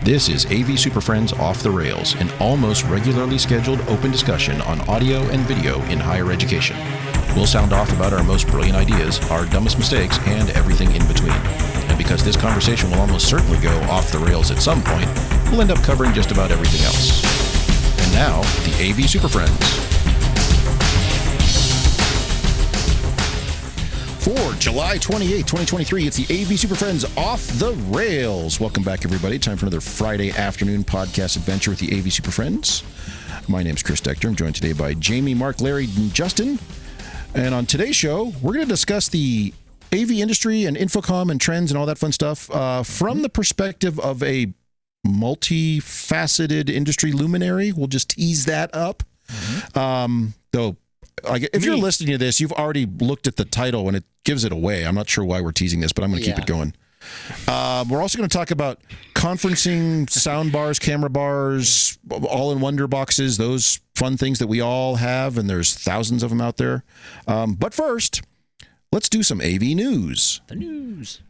This is AV Super Friends Off the Rails, an almost regularly scheduled open discussion on audio and video in higher education. We'll sound off about our most brilliant ideas, our dumbest mistakes, and everything in between. And because this conversation will almost certainly go off the rails at some point, we'll end up covering just about everything else. And now, the AV Super Friends. For July 28, 2023, it's the AV Super Friends Off the Rails. Welcome back, everybody. Time for another Friday afternoon podcast adventure with the AV Super Friends. My name's Chris Decter. I'm joined today by Jamie, Mark, Larry, and Justin. And on today's show, we're going to discuss the AV industry and InfoComm and trends and all that fun stuff from the perspective of a multifaceted industry luminary. We'll just tease that up. Though, if you're listening to this, you've already looked at the title and it gives it away. I'm not sure why we're teasing this, but I'm going to keep it going. We're also going to talk about conferencing, sound bars, camera bars, all-in-wonder boxes, those fun things that we all have, and there's thousands of them out there. But first, let's do some AV news. The news.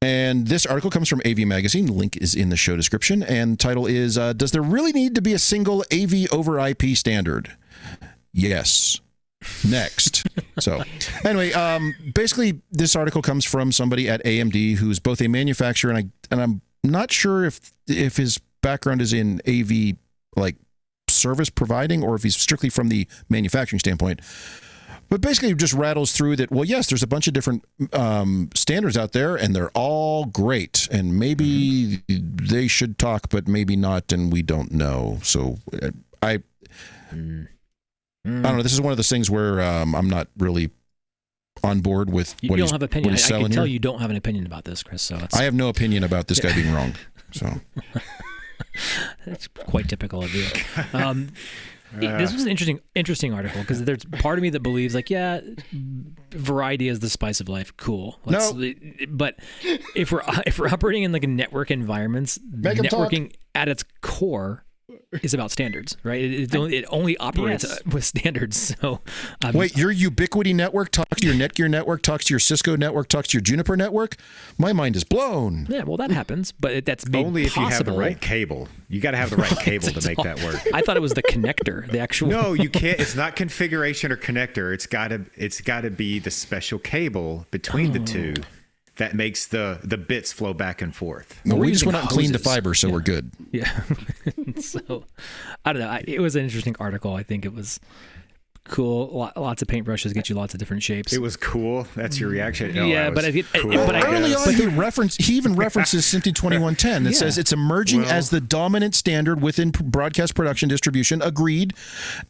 And this article comes from AV Magazine. The link is in the show description. And the title is, Does there really need to be a single AV over IP standard? Yes. Next. So anyway, basically this article comes from somebody at AMD who's both a manufacturer and I'm not sure if his background is in AV like service providing or if he's strictly from the manufacturing standpoint. But basically just rattles through that, well, yes, there's a bunch of different standards out there and they're all great and maybe they should talk, but maybe not, and we don't know. So I don't know. This is one of those things where I'm not really on board with what you don't have opinion. I can tell you don't have an opinion about this, Chris. So I have no opinion about this guy being wrong. So that's quite typical of you. This was an interesting article because there's part of me that believes like, yeah, variety is the spice of life. Cool. But if we're operating in like a network environments, networking at its core is about standards, right? It only operates with standards. So, wait, your Ubiquity network talks to your Netgear network, talks to your Cisco network, talks to your Juniper network? My mind is blown. Yeah, well, that happens, but that's made only if possible. you have the right cable. You got to have the right cable to make that work. I thought it was the connector, the actual. No, you can't. It's not configuration or connector. It's got to be the special cable between the two that makes the bits flow back and forth. No, we just went out and cleaned the fiber, so we're good. Yeah. So, I don't know. It was an interesting article. I think it was cool. Lots of paintbrushes get you lots of different shapes. It was cool. That's your reaction. Yeah, but cool, early on, he even references SMPTE 2110 that says it's emerging as the dominant standard within broadcast production distribution. Agreed,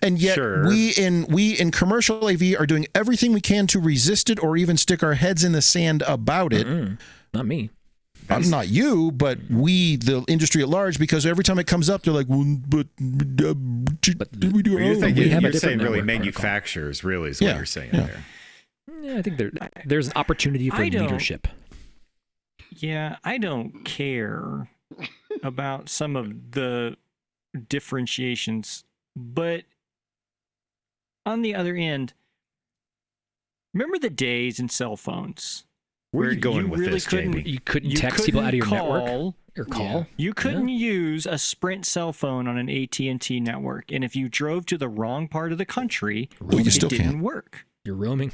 and yet we in commercial AV are doing everything we can to resist it or even stick our heads in the sand about it. Not me. Not you, but we, the industry at large, because every time it comes up, they're like, well, but we do you're saying really manufacturers, really, is what you're saying there. Yeah, I think there's an opportunity for leadership. Yeah, I don't care about some of the differentiations, but on the other end, remember the days in cell phones? Where are you going with this, Jamie? You couldn't text people out of your network or call. Yeah. You couldn't use a Sprint cell phone on an AT&T network, and if you drove to the wrong part of the country, it didn't work. You're roaming.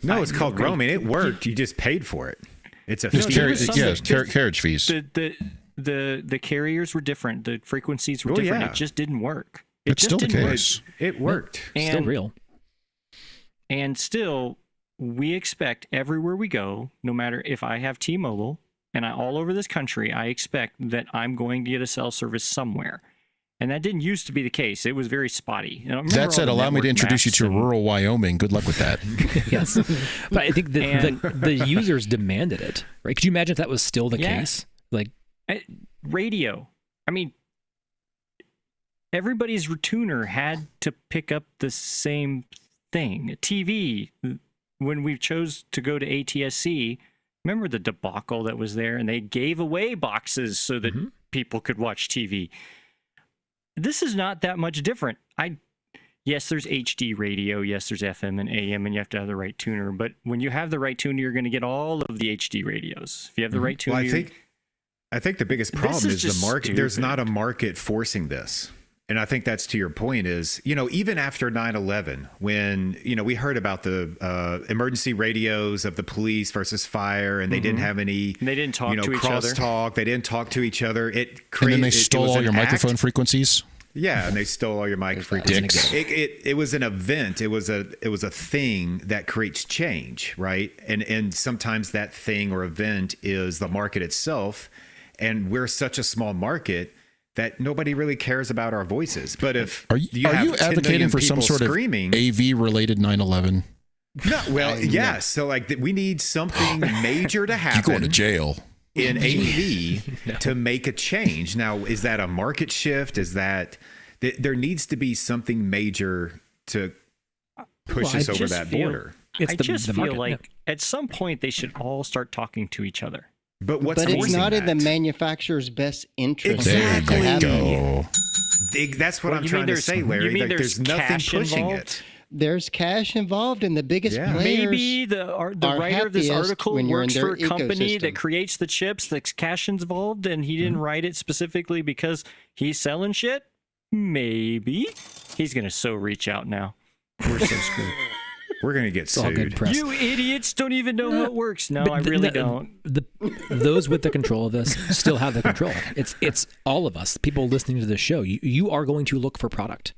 No, it's called roaming. It worked. You just paid for it. It's a fee. Carriage fees. The carriers were different. The frequencies were different. It just didn't work. It's still the case. It worked. It's still real. And still, we expect everywhere we go, no matter if I have T-Mobile and all over this country, I expect that I'm going to get a cell service somewhere. And that didn't used to be the case. It was very spotty. That said, allow me to introduce you to rural Wyoming. Good luck with that. Yes. But I think the users demanded it, right? Could you imagine if that was still the case? Like radio. I mean, everybody's tuner had to pick up the same thing. TV. When we chose to go to ATSC, remember the debacle that was there? And they gave away boxes so that people could watch TV. This is not that much different. Yes, there's HD radio. Yes, there's FM and AM, and you have to have the right tuner. But when you have the right tuner, you're going to get all of the HD radios. If you have the right tuner, I think the biggest problem is the market. There's not a market forcing this. And I think that's to your point is, even after 9/11, when, we heard about the emergency radios of the police versus fire, and they didn't have any, they didn't talk to each other. Crosstalk. They didn't talk to each other. And then they stole all your microphone frequencies. Yeah, and they stole all your mic frequencies. It was an event. It was a thing that creates change, right? And sometimes that thing or event is the market itself, and we're such a small market that nobody really cares about our voices. But if are you advocating for some sort of AV related 9/11? No, well, yes. So like we need something major to happen. You're going to jail in AV to make a change. Now, is that a market shift? Is that there needs to be something major to push us over that border? I just feel like at some point they should all start talking to each other. But it's not in the manufacturer's best interest. Exactly. There you go. That's what I'm trying to say, Larry. Like, there's nothing pushing it. There's cash involved, and the biggest players. Maybe the writer of this article works for a company that creates the chips. That's cash involved, and he didn't write it specifically because he's selling shit. Maybe he's gonna reach out now. We're so screwed. We're going to get sued. You idiots don't even know how it works. No, I really don't. Those with the control of this still have the control. It's all of us, people listening to this show. You are going to look for product.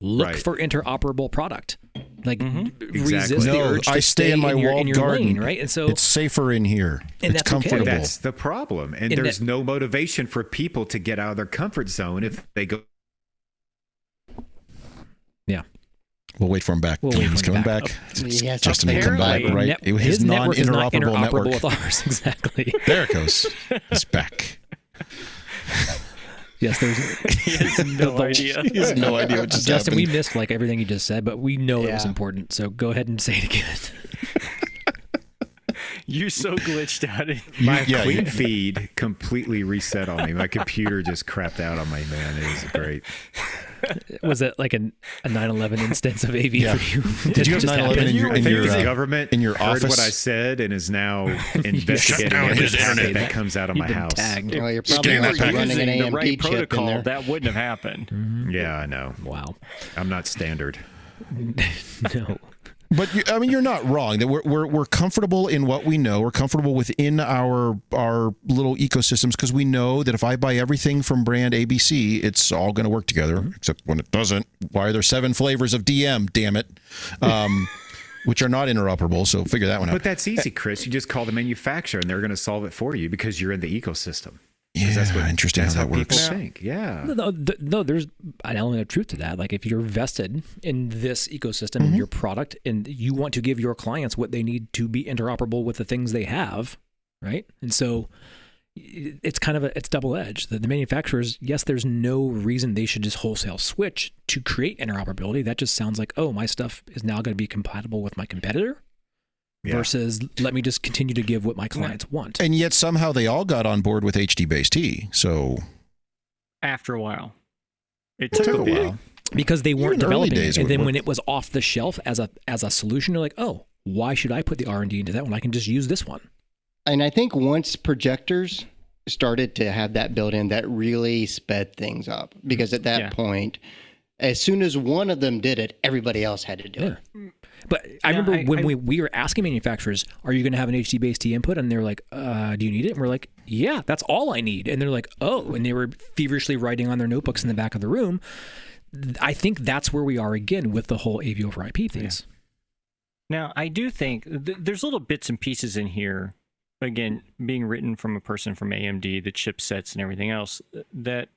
Look for interoperable product. Like resist the urge to stay in my walled garden, lane, right? And so it's safer in here. And it's that's comfortable. Okay. That's the problem. And there's no motivation for people to get out of their comfort zone if they go. Yeah. We'll wait for him back. He's coming back. Justin will come back, right? His network is not interoperable network with ours. Exactly. There it goes. He's back. Yes, he has no idea. He has no idea what just Justin, happened. we missed like everything you just said, but we know it was important. So go ahead and say it again. You so glitched out. My Queen feed completely reset on me. My computer just crapped out on me, man. It was great. Was it like a 9/11 instance of AV for you? Did you have 9/11 in your government in your office? Heard what I said and is now investigating every packet that comes out of my house. Well, you're probably running an AMD right chip protocol, in there. that wouldn't have happened. Mm-hmm. Yeah, I know. Wow. I'm not standard. No. But you're not wrong. That we're comfortable in what we know. We're comfortable within our little ecosystems because we know that if I buy everything from brand ABC, it's all going to work together. Except when it doesn't. Why are there 7 flavors of DM? Damn it, which are not interoperable. So figure that one out. But that's easy, Chris. You just call the manufacturer, and they're going to solve it for you because you're in the ecosystem. Yeah, that's interesting that's how that works. People think. Yeah. No, there's an element of truth to that. Like if you're vested in this ecosystem and your product, and you want to give your clients what they need to be interoperable with the things they have, right? And so it's kind of it's double-edged. The manufacturers, yes, there's no reason they should just wholesale switch to create interoperability. That just sounds like, oh, my stuff is now going to be compatible with my competitor. Yeah. Versus let me just continue to give what my clients want. And yet somehow they all got on board with HD-based T. So after a while. It took a while. Because they weren't developing it. And then when it was off the shelf as a solution, you're like, oh, why should I put the R&D into that when I can just use this one? And I think once projectors started to have that built in, that really sped things up. Because at that point, as soon as one of them did it, everybody else had to do it. But I remember when we were asking manufacturers, are you going to have an HD-based T input? And they're like, do you need it? And we're like, yeah, that's all I need. And they're like, oh, and they were feverishly writing on their notebooks in the back of the room. I think that's where we are again with the whole AV over IP things. Yeah. Now, I do think there's little bits and pieces in here, again, being written from a person from AMD, the chipsets and everything else, that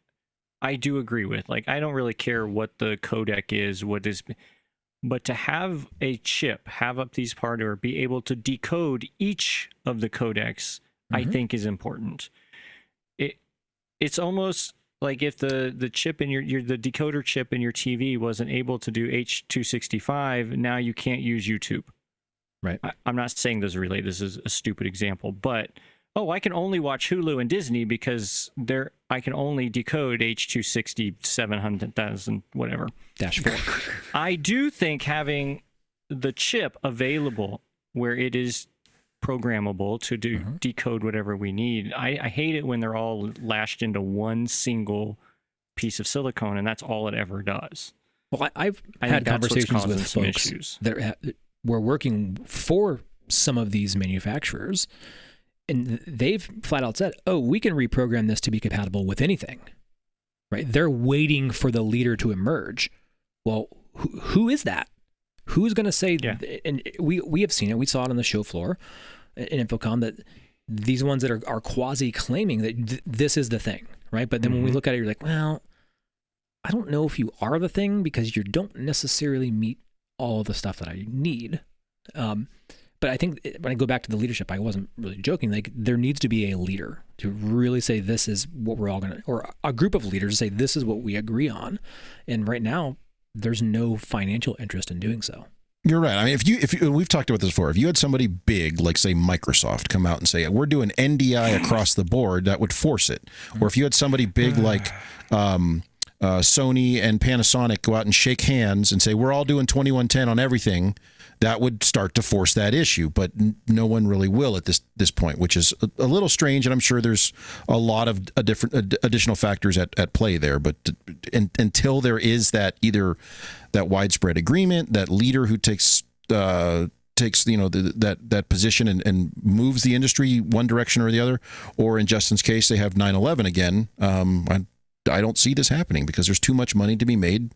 I do agree with. Like, I don't really care what the codec is, but to have a chip have up these parts or be able to decode each of the codecs, I think is important. It's almost like if the chip in the decoder chip in your TV wasn't able to do H.265, now you can't use YouTube. Right. I'm not saying those are related. This is a stupid example, but I can only watch Hulu and Disney because I can only decode H.260 700,000 whatever -4. I do think having the chip available where it is programmable to decode whatever we need. I hate it when they're all lashed into one single piece of silicone, and that's all it ever does. Well, I've had conversations with folks that were working for some of these manufacturers, and they've flat out said, "Oh, we can reprogram this to be compatible with anything." Right? They're waiting for the leader to emerge. Well, who is that? Who's going to say? Yeah. And we have seen it. We saw it on the show floor in InfoComm that these ones that are quasi claiming that this is the thing, right? But then when we look at it, you're like, well, I don't know if you are the thing because you don't necessarily meet all of the stuff that I need. But I think when I go back to the leadership, I wasn't really joking. Like, there needs to be a leader to really say, this is what we're all going to, or a group of leaders to say, this is what we agree on. And right now, there's no financial interest in doing so. You're right. I mean, if you, we've talked about this before, if you had somebody big, like say Microsoft, come out and say, we're doing NDI across the board, that would force it. Or if you had somebody big like Sony and Panasonic go out and shake hands and say, we're all doing 2110 on everything, that would start to force that issue. But no one really will at this point, which is a little strange. And I'm sure there's a lot of different additional factors at play there. But until there is that either that widespread agreement, that leader who takes that position and moves the industry one direction or the other, or in Justin's case, they have 9/11 again. I don't see this happening because there's too much money to be made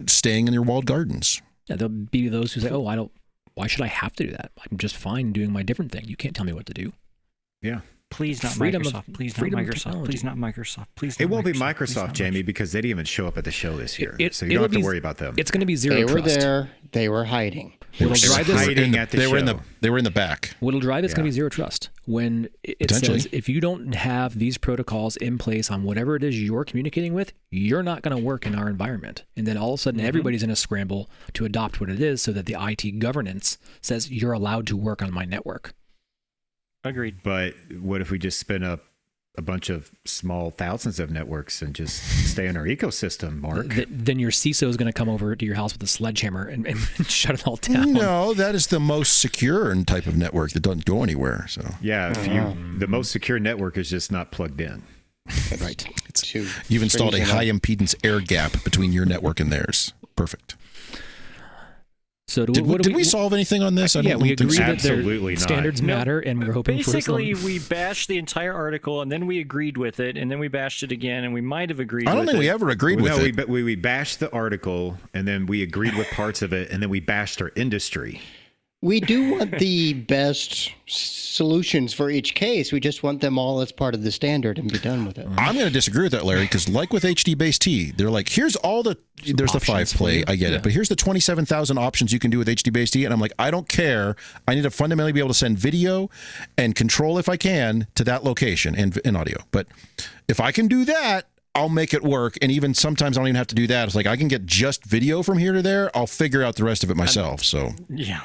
staying in your walled gardens. Yeah, there'll be those who say, "Oh, why should I have to do that? I'm just fine doing my different thing. You can't tell me what to do." Yeah. Please not Microsoft. Please not Microsoft. Please not Microsoft. Please. It won't be Microsoft, Jamie, because they didn't even show up at the show this year, so you don't have to worry about them. It's going to be zero trust. They were there. They were hiding. They were in the back. What'll drive it's going to be zero trust. When it says, if you don't have these protocols in place on whatever it is you're communicating with, you're not going to work in our environment. And then all of a sudden, everybody's in a scramble to adopt what it is so that the IT governance says you're allowed to work on my network. Agreed. But what if we just spin up a bunch of small thousands of networks and just stay in our ecosystem, Mark? Then your CISO is going to come over to your house with a sledgehammer and shut it all down. No, that is the most secure type of network that doesn't go anywhere. So yeah, the most secure network is just not plugged in. Right. You've installed a high impedance air gap between your network and theirs. Perfect. So did we solve anything on this? We agree that absolutely standards matter, and we're hoping basically we bashed the entire article, and then we agreed with it, and then we bashed it again, and we might have agreed. I don't think we ever agreed with it. No, we bashed the article, and then we agreed with parts of it, and then we bashed our industry. We do want the best solutions for each case. We just want them all as part of the standard and be done with it. I'm going to disagree with that, Larry, because like with HD-based-T, they're like, here's all the, there's the 5-play, I get it, but here's the 27,000 options you can do with HD-based-T, and I'm like, I don't care. I need to fundamentally be able to send video and control, if I can, to that location and audio. But if I can do that, I'll make it work. And even sometimes I don't even have to do that. It's like I can get just video from here to there. I'll figure out the rest of it myself. So yeah,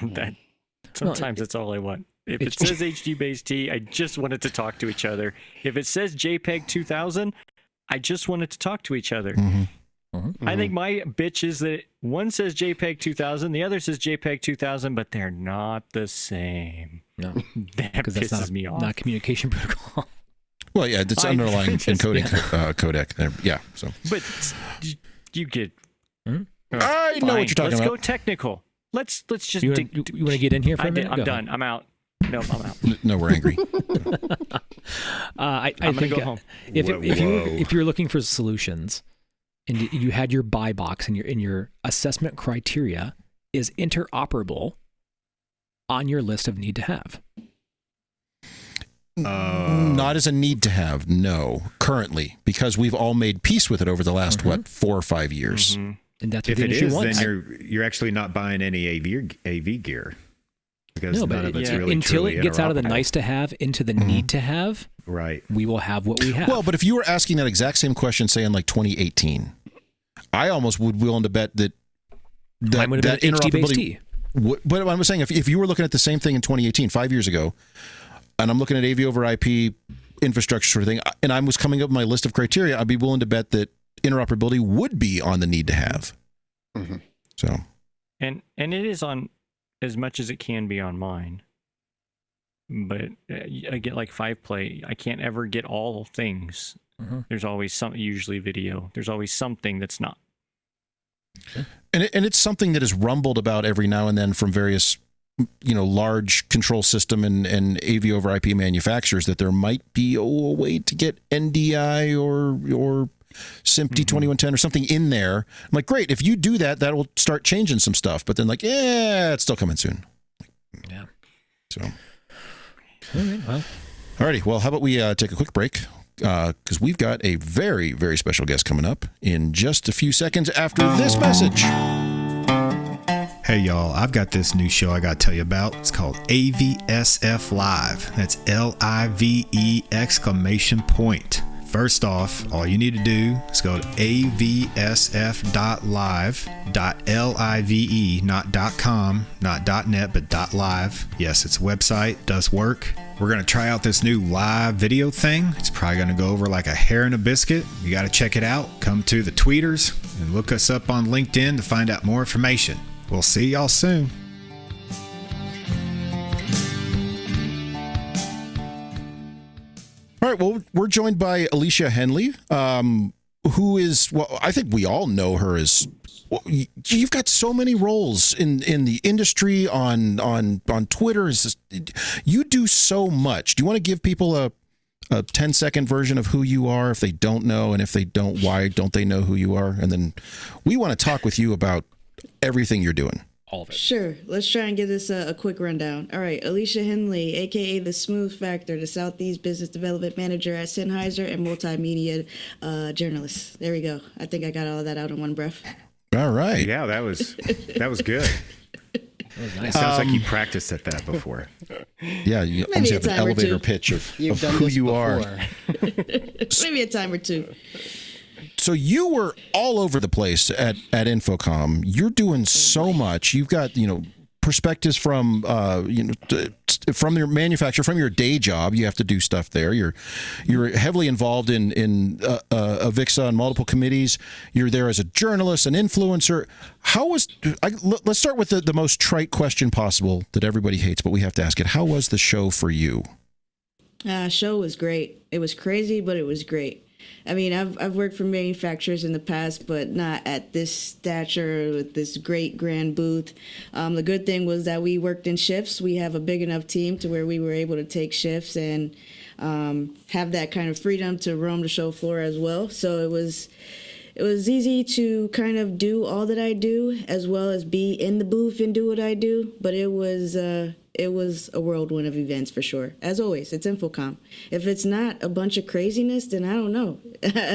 sometimes that's all I want. If it says HD-based-T, I just want it to talk to each other. If it says JPEG 2000, I just want it to talk to each other. I think my bitch is that one says JPEG 2000, the other says JPEG 2000, but they're not the same. No, that pisses me off. Not communication protocol. Well, yeah, it's underlying encoding codec there. Yeah, so. But you get. I know what you're talking about. Let's go technical. Let's just. You want to get in here for a minute? I'm done. I'm out. No, I'm out. No, we're angry. I'm gonna go home. If you're looking for solutions, and you had your buy box and your assessment criteria is interoperable on your list of need to have. Not as a need to have, no, currently, because we've all made peace with it over the last 4 or 5 years. And that's what if the it industry is, wants. then you're actually not buying any AV gear because none of it's really until it gets out of the interoperable. Nice to have into the need to have. Right. We will have what we have. Well, but if you were asking that exact same question, say in like 2018, I almost would be willing to bet that interoperability. But I'm saying if you were looking at the same thing in 2018, 5 years ago, and I'm looking at AV over IP infrastructure sort of thing, and I was coming up with my list of criteria, I'd be willing to bet that interoperability would be on the need to have. So, and it is on as much as it can be on mine. But I get like 5Play. I can't ever get all things. Mm-hmm. There's always usually video. There's always something that's not. And it's something that is rumbled about every now and then from various, large control system and AV over IP manufacturers, that there might be a way to get NDI or SIMD 2110 or something in there. I'm like, great, if you do that, that will start changing some stuff. But then it's still coming soon. Yeah. So. All right, well. Alrighty, well, how about we take a quick break? Because we've got a very, very special guest coming up in just a few seconds after this message. Hey, y'all, I've got this new show I got to tell you about. It's called AVSF Live. That's LIVE exclamation point. First off, all you need to do is go to avsf.live.live, not .com, not .net, but .live. Yes, it's a website, does work. We're going to try out this new live video thing. It's probably going to go over like a hair in a biscuit. You got to check it out. Come to the tweeters and look us up on LinkedIn to find out more information. We'll see y'all soon. All right, well, we're joined by Alesia Hendly, who is, well, I think we all know her as, well, you've got so many roles in the industry, on Twitter. You do so much. Do you want to give people a 10-second version of who you are if they don't know, and if they don't, why don't they know who you are? And then we want to talk with you about everything you're doing. All of it. Sure. Let's try and give this a quick rundown. All right. Alesia Hendly, a.k.a. the Smooth Factor, the Southeast Business Development Manager at Sennheiser and multimedia journalist. There we go. I think I got all of that out in one breath. All right. Yeah, that was good. That was nice. Sounds like you practiced at that before. Yeah, you almost have an elevator pitch of who you are. Maybe a time or two. So you were all over the place at InfoComm. You're doing so much. You've got, perspectives from, from your manufacturer, from your day job. You have to do stuff there. You're heavily involved in AVIXA and multiple committees. You're there as a journalist, an influencer. Let's start with the most trite question possible that everybody hates, but we have to ask it. How was the show for you? Show was great. It was crazy, but it was great. I mean, I've worked for manufacturers in the past, but not at this stature with this great grand booth. The good thing was that we worked in shifts. We have a big enough team to where we were able to take shifts and have that kind of freedom to roam the show floor as well. So it was easy to kind of do all that I do, as well as be in the booth and do what I do. But it was a whirlwind of events for sure. As always, it's InfoComm. If it's not a bunch of craziness, then I don't know.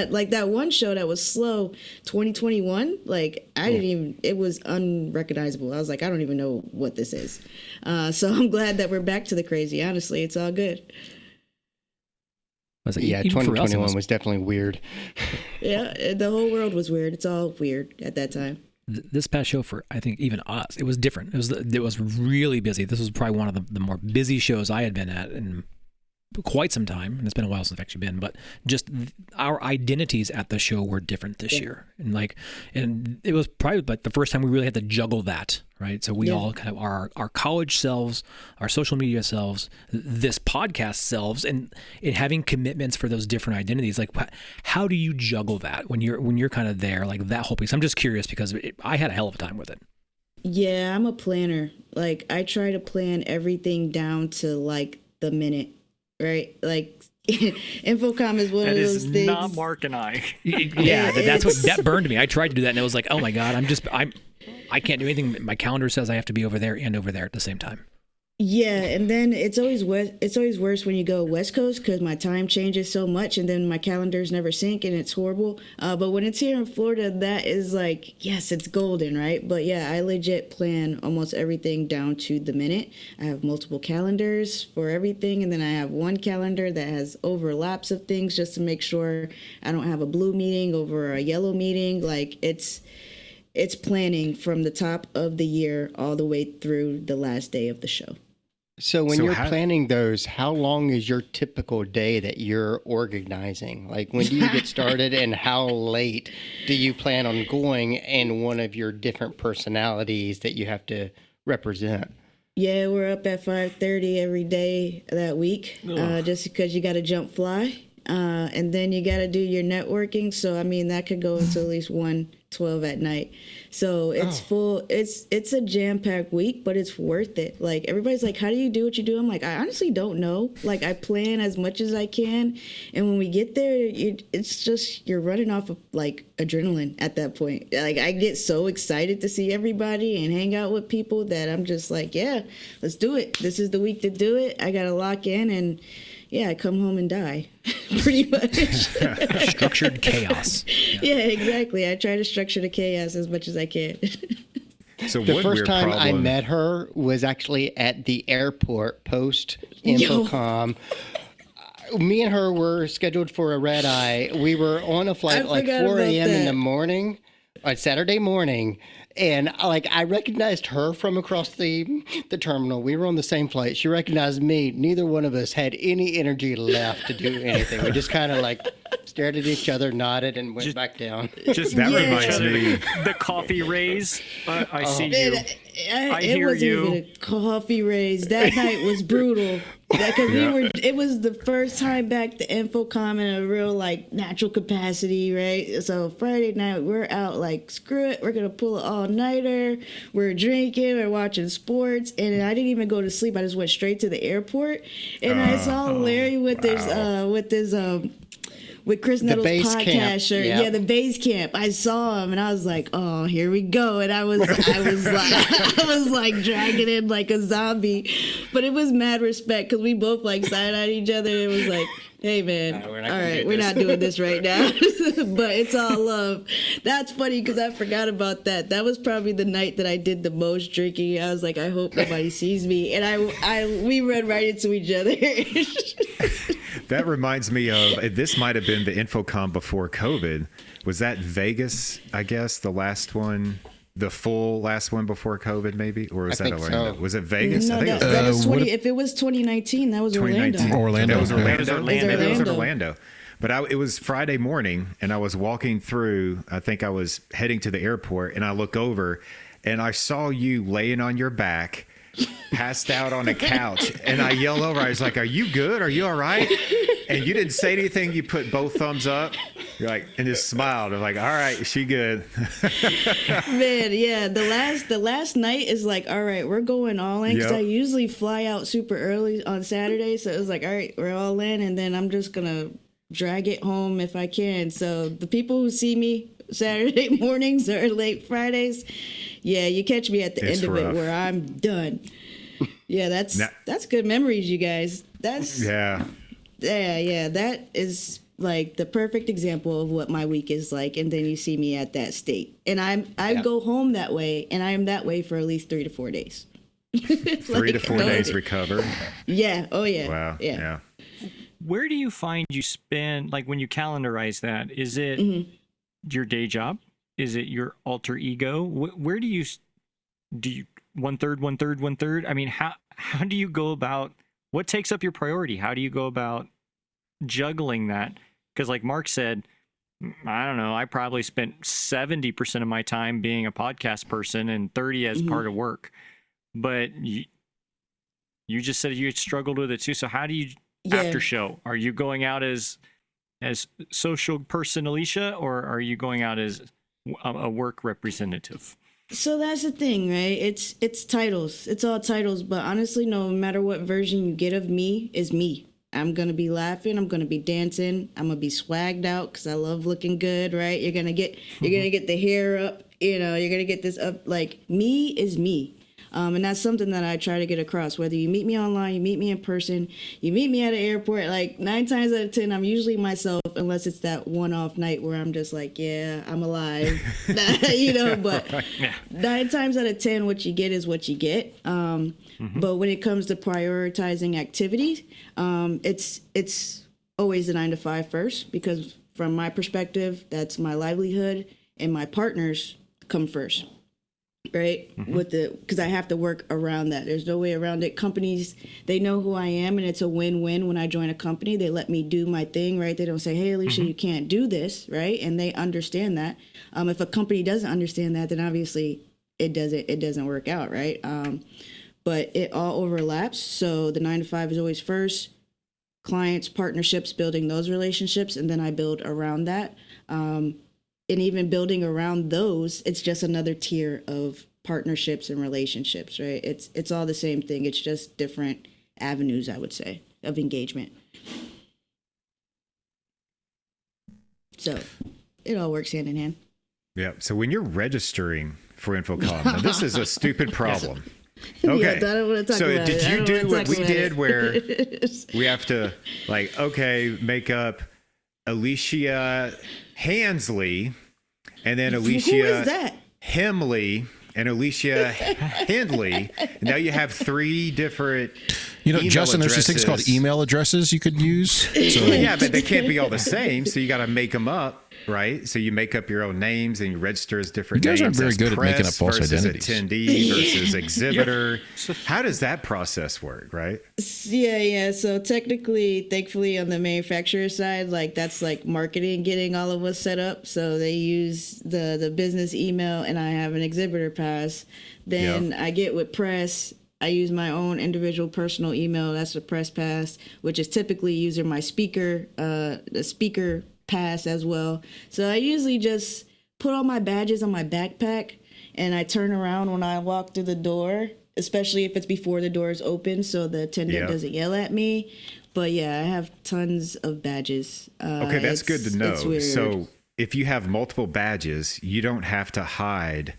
Like that one show that was slow, 2021, it was unrecognizable. I was like, I don't even know what this is. So I'm glad that we're back to the crazy. Honestly, it's all good. Yeah, 2021 was definitely weird. Yeah, the whole world was weird. It's all weird at that time. This past show, for I think even us, it was different. It was really busy. This was probably one of the more busy shows I had been at in quite some time, and it's been a while since I've actually been. But just our identities at the show were different this year, and it was probably the first time we really had to juggle that, right? So we all kind of are our college selves, our social media selves, this podcast selves, and having commitments for those different identities. Like, how do you juggle that when you're kind of there, like that whole piece? I'm just curious because I had a hell of a time with it. Yeah, I'm a planner. Like, I try to plan everything down to like the minute. Right, like InfoComm is one of those things. That is not Mark and I. Yeah, that burned me. I tried to do that, and it was like, oh my god, I can't do anything. My calendar says I have to be over there and over there at the same time. Yeah, and then it's always worse when you go West Coast because my time changes so much, and then my calendars never sync, and it's horrible. But when it's here in Florida, that is like, yes, it's golden, right? But yeah, I legit plan almost everything down to the minute. I have multiple calendars for everything, and then I have one calendar that has overlaps of things just to make sure I don't have a blue meeting over a yellow meeting. Like, it's planning from the top of the year all the way through the last day of the show. So when you're planning those, how long is your typical day that you're organizing? Like, when do you get started and how late do you plan on going, and one of your different personalities that you have to represent? Yeah, we're up at 5:30 every day that week, just because you got to jump fly. And then you got to do your networking. So, I mean, that could go into at least 1:12 at night. So it's full. It's a jam-packed week, but it's worth it. Like, everybody's like, how do you do what you do? I'm like, I honestly don't know. Like, I plan as much as I can. And when we get there, it's just, you're running off of, like, adrenaline at that point. Like, I get so excited to see everybody and hang out with people that I'm just like, yeah, let's do it. This is the week to do it. I got to lock in, and yeah, I come home and die, pretty much. Structured chaos. Yeah, exactly. I try to structure the chaos as much as I can. So The one first weird time I problem- met her was actually at the airport post InfoComm. Me and her were scheduled for a red eye. We were on a flight at like 4 a.m. in the morning, on Saturday morning. And like, I recognized her from across the terminal. We were on the same flight. She recognized me. Neither one of us had any energy left to do anything. We just kind of like stared at each other, nodded, and went back down. Just That Yeah. reminds me. the coffee raise. I see Man, you. I it hear wasn't you. even a coffee raise. That night was brutal. Because it was the first time back to InfoComm in a real, like, natural capacity, right? So Friday night, we're out like, screw it, we're going to pull an all-nighter. We're drinking, we're watching sports. And I didn't even go to sleep. I just went straight to the airport. And I saw Larry with with Chris Nettles' base podcast camp. shirt. Yep. Yeah, the base camp. I saw him and I was like, oh, here we go. And I was like I was like dragging in like a zombie. But it was mad respect because we both like side-eyed each other. It was like, hey man, we're not all gonna right, do we're this. not doing this right now. But it's all love. That's funny because I forgot about that. That was probably the night that I did the most drinking. I was like, I hope nobody sees me. And we ran right into each other. That reminds me of, this might have been the InfoComm before COVID. Was that Vegas, I guess, the last one, the full last one before COVID maybe? Or was I that think Orlando? so. Was it Vegas? No, I think that it was was 20. If it was 2019, that was Orlando. 2019. Orlando. That was Orlando. It was Orlando. Maybe it was in Orlando. Orlando. But it was Friday morning, and I was walking through. I think I was heading to the airport, and I look over, and I saw you laying on your back, passed out on a couch, and I yell over. I was like, "Are you good? Are you all right?" And you didn't say anything. You put both thumbs up. You're like, and just smiled. I'm like, "All right, is she good?" Man, yeah. The last night is like, all right, we're going all in because Yep. I usually fly out super early on Saturday, so it was like, all right, we're all in, and then I'm just gonna drag it home if I can. So the people who see me Saturday mornings or late Fridays, yeah, you catch me at the It's end of rough. it where I'm done. Yeah, Now- that's good memories, you guys. That's Yeah. yeah. That is like the perfect example of what my week is like, and then you see me at that state, and I go home that way, and I am that way for at least 3 to 4 days. 3 to 4 days recovered. Yeah. Oh yeah. Wow. Yeah. Where do you find you spend, like when you calendarize that? Is it your day job? Is it your alter ego? Where do you 1/3, 1/3, 1/3? I mean, how do you go about, what takes up your priority? How do you go about juggling that? Because like Mark said, I don't know, I probably spent 70% of my time being a podcast person and 30 as part of work. But you just said you had struggled with it too. So how do you, after show, are you going out as social person Alesia, or are you going out as a work representative? So that's the thing, right? It's titles. It's all titles. But honestly, no matter what version you get of me is me. I'm going to be laughing. I'm going to be dancing. I'm going to be swagged out because I love looking good, right? You're going to get the hair up, you're going to get this up. Like, me is me. And that's something that I try to get across. Whether you meet me online, you meet me in person, you meet me at an airport, like 9 times out of 10, I'm usually myself, unless it's that one-off night where I'm just like, yeah, I'm alive, but 9 times out of 10, what you get is what you get. But when it comes to prioritizing activities, it's always a 9 to 5 first, because from my perspective, that's my livelihood, and my partners come first. Right? Because I have to work around that. There's no way around it. Companies, they know who I am, and it's a win-win when I join a company. They let me do my thing, right? They don't say, hey, Alesia, you can't do this, right? And they understand that. If a company doesn't understand that, then obviously it doesn't work out, right? But it all overlaps. So the 9 to 5 is always first, clients, partnerships, building those relationships, and then I build around that. And even building around those, it's just another tier of partnerships and relationships, right? It's all the same thing. It's just different avenues, I would say, of engagement. So it all works hand in hand. Yeah. So when you're registering for InfoComm, now this is a stupid problem. Okay. Yeah, I don't want to talk so about did it. you do what we did it. where we have to like, okay, make up Alesia Hendly and then Who is Alesia that? Hendly and Alesia Hendly. Now you have 3 different Justin, there's these things called email addresses you could use. So yeah, but they can't be all the same. So you got to make them up, right? So you make up your own names and you register as different names. You guys aren't very as good at making up false versus identities. Attendee versus exhibitor. How does that process work, right? Yeah. So technically, thankfully, on the manufacturer side, like that's like marketing getting all of us set up. So they use the business email, and I have an exhibitor pass. Then I get with press. I use my own individual personal email. That's a press pass, which is typically using my the speaker pass as well. So I usually just put all my badges on my backpack, and I turn around when I walk through the door, especially if it's before the door is open, so the attendant doesn't yell at me. But yeah, I have tons of badges. Okay, that's good to know. It's weird. So if you have multiple badges, you don't have to hide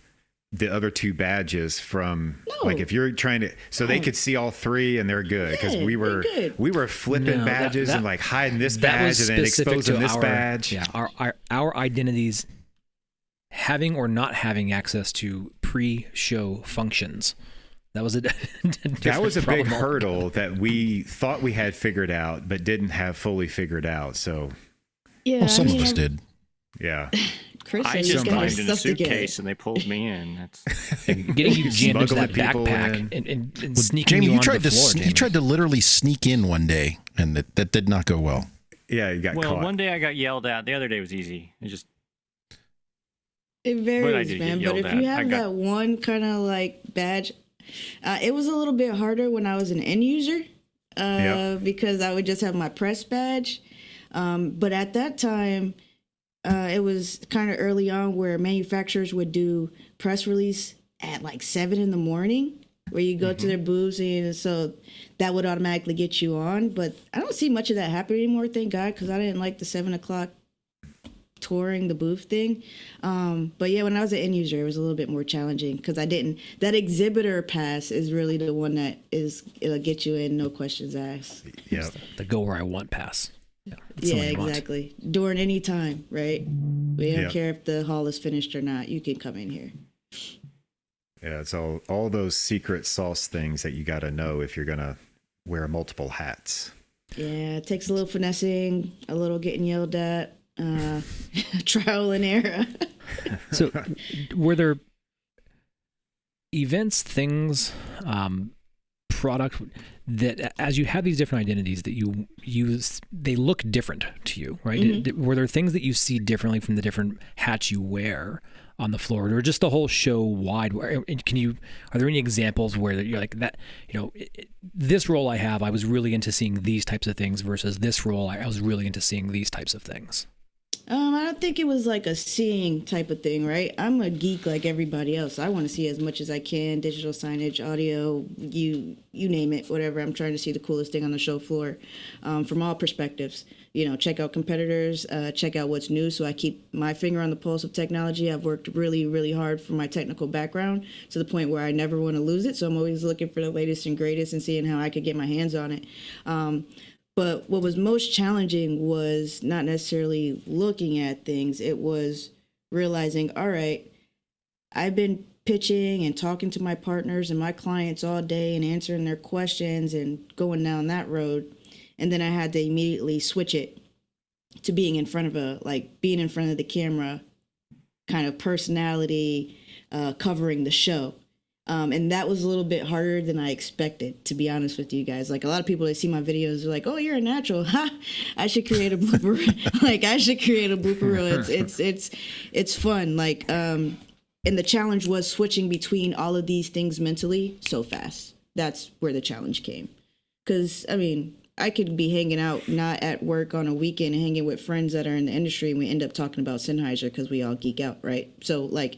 the other 2 badges from like if you're trying to they could see all 3 and they're good because we were flipping badges and like hiding this badge and then exposing this badge. Yeah, our identities having or not having access to pre-show functions. That was a big hurdle that we thought we had figured out but didn't have fully figured out. So some of us did. Yeah. Chris I just climbed in a suitcase and they pulled me in. That's getting you jammed into that people backpack and sneaking Jamie, you you onto tried the floor. you tried to literally sneak in one day, and that did not go well. Yeah, you got caught. One day I got yelled at. The other day was easy. It varies, man. But if you have that one kind of like badge, it was a little bit harder when I was an end user because I would just have my press badge. But at that time, it was kind of early on where manufacturers would do press release at like 7 a.m, where you go to their booths, and so that would automatically get you on. But I don't see much of that happen anymore, thank God, because I didn't like the 7 o'clock touring the booth thing. But yeah, when I was an end user, it was a little bit more challenging because that exhibitor pass is really the one that it'll get you in, no questions asked. Yeah, the go where I want pass. Yeah, exactly. During any time, right? We don't care if the hall is finished or not. You can come in here. Yeah, it's all those secret sauce things that you got to know if you're going to wear multiple hats. Yeah, it takes a little finessing, a little getting yelled at, trial and error. So were there events, things, product that as you have these different identities that you use, they look different to you, right? Were there things that you see differently from the different hats you wear on the floor, or just the whole show wide? Are there any examples where you're like that, this role I have, I was really into seeing these types of things versus this role, I was really into seeing these types of things? I don't think it was like a seeing type of thing, right? I'm a geek like everybody else. I want to see as much as I can, digital signage, audio, you name it, whatever. I'm trying to see the coolest thing on the show floor from all perspectives. Check out competitors, check out what's new. So I keep my finger on the pulse of technology. I've worked really, really hard for my technical background to the point where I never want to lose it. So I'm always looking for the latest and greatest and seeing how I could get my hands on it. But what was most challenging was not necessarily looking at things. It was realizing, all right, I've been pitching and talking to my partners and my clients all day and answering their questions and going down that road. And then I had to immediately switch it to being in front of the camera, kind of personality, covering the show. And that was a little bit harder than I expected, to be honest with you guys. Like, a lot of people that see my videos are like, "Oh, you're a natural." Ha! I should create a blooper. Like, I should create a blooper reel. It's fun. Like, and the challenge was switching between all of these things mentally so fast. That's where the challenge came. Because, I mean, I could be hanging out, not at work on a weekend, hanging with friends that are in the industry, and we end up talking about Sennheiser because we all geek out, right? So, like,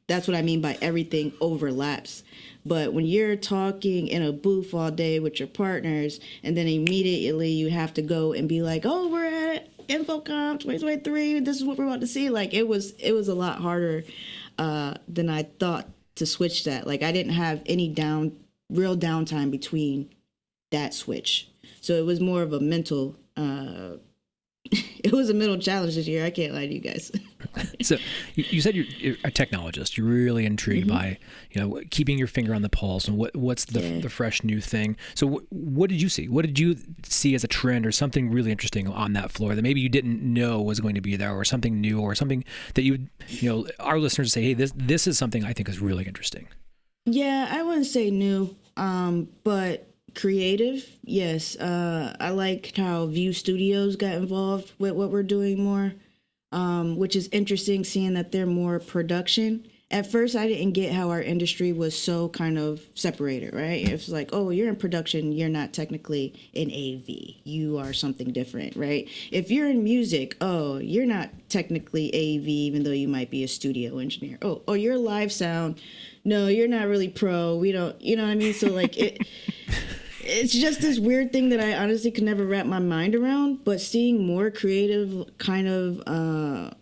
that's what I mean by everything overlaps. But when you're talking in a booth all day with your partners, and then immediately you have to go and be like, oh, we're at InfoComm 2023, this is what we're about to see. Like, it was a lot harder than I thought to switch that. Like, I didn't have any real downtime between that switch. So it was more of a mental it was a mental challenge this year. I can't lie to you guys. So you said you're a technologist. You're really intrigued by, keeping your finger on the pulse and what's the fresh new thing. So what did you see? What did you see as a trend or something really interesting on that floor that maybe you didn't know was going to be there, or something new, or something that our listeners say, hey, this is something I think is really interesting? Yeah, I wouldn't say new, but creative, yes. I liked how View Studios got involved with what we're doing more, which is interesting, seeing that they're more production. At first, I didn't get how our industry was so kind of separated, right? It's like, oh, you're in production, you're not technically in AV. You are something different, right? If you're in music, oh, you're not technically AV, even though you might be a studio engineer. Oh, you're live sound. No, you're not really pro. We don't, you know what I mean? So, like, it's just this weird thing that I honestly could never wrap my mind around. But seeing more creative kind of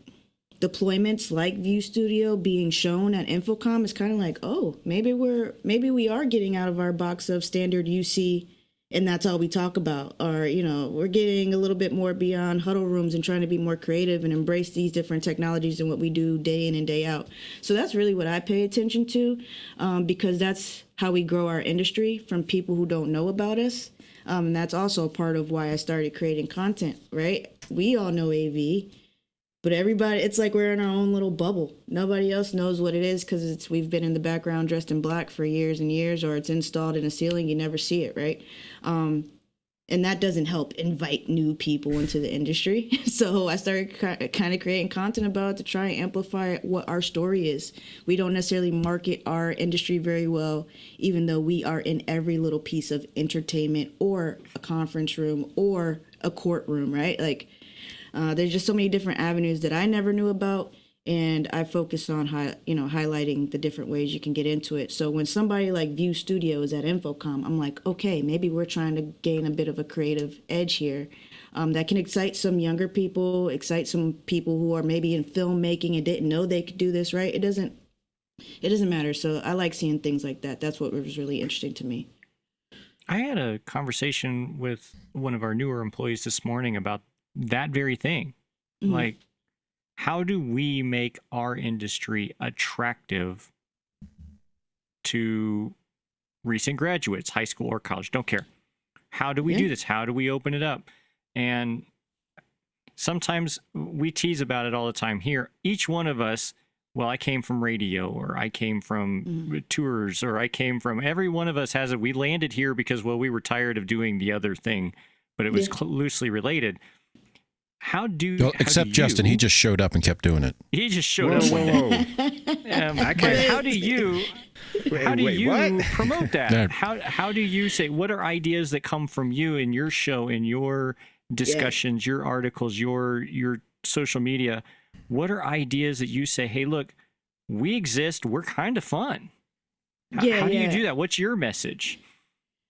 deployments like View Studio being shown at InfoComm is kind of like, oh, maybe we are getting out of our box of standard UC, and that's all we talk about. Or, we're getting a little bit more beyond huddle rooms and trying to be more creative and embrace these different technologies and what we do day in and day out. So that's really what I pay attention to, because that's how we grow our industry from people who don't know about us. And that's also part of why I started creating content, right? We all know AV, but everybody, it's like we're in our own little bubble. Nobody else knows what it is because we've been in the background dressed in black for years and years, or it's installed in a ceiling. You never see it, right? And that doesn't help invite new people into the industry. So I started kind of creating content about it to try and amplify what our story is. We don't necessarily market our industry very well, even though we are in every little piece of entertainment or a conference room or a courtroom, right? Like, there's just so many different avenues that I never knew about, and I focus on highlighting the different ways you can get into it. So when somebody like View Studio is at InfoComm, I'm like, okay, maybe we're trying to gain a bit of a creative edge here that can excite some younger people, excite some people who are maybe in filmmaking and didn't know they could do this, right? It doesn't matter. So I like seeing things like that. That's what was really interesting to me. I had a conversation with one of our newer employees this morning about that very thing. Mm-hmm. Like, how do we make our industry attractive to recent graduates, high school or college, don't care. How do we do this? How do we open it up? And sometimes we tease about it all the time here. Each one of us, well, I came from radio, or I came from tours, or I came from, every one of us has it. We landed here because, well, we were tired of doing the other thing, but it was loosely related. Except Justin, he just showed up and kept doing it. He just showed up. But how do you promote that? How do you say, what are ideas that come from you in your show, in your discussions, your articles, your social media? What are ideas that you say, hey, look, we exist, we're kind of fun? How do you do that? What's your message?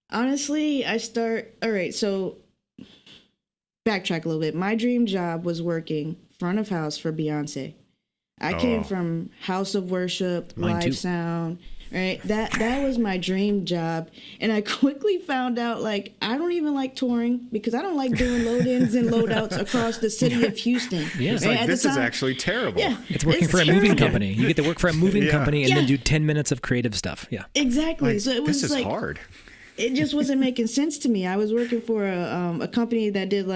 Honestly, so backtrack a little bit. My dream job was working front of house for Beyonce. I came from House of Worship, live sound, right? That was my dream job. And I quickly found out, like, I don't even like touring because I don't like doing load-ins and load-outs across the city of Houston. Yeah. It's like, this is actually terrible. Yeah, it's working for a moving company. You get to work for a moving company and then do 10 minutes of creative stuff. Yeah. Exactly. Like, so it was this is hard. It just wasn't making sense to me. I was working for a company that did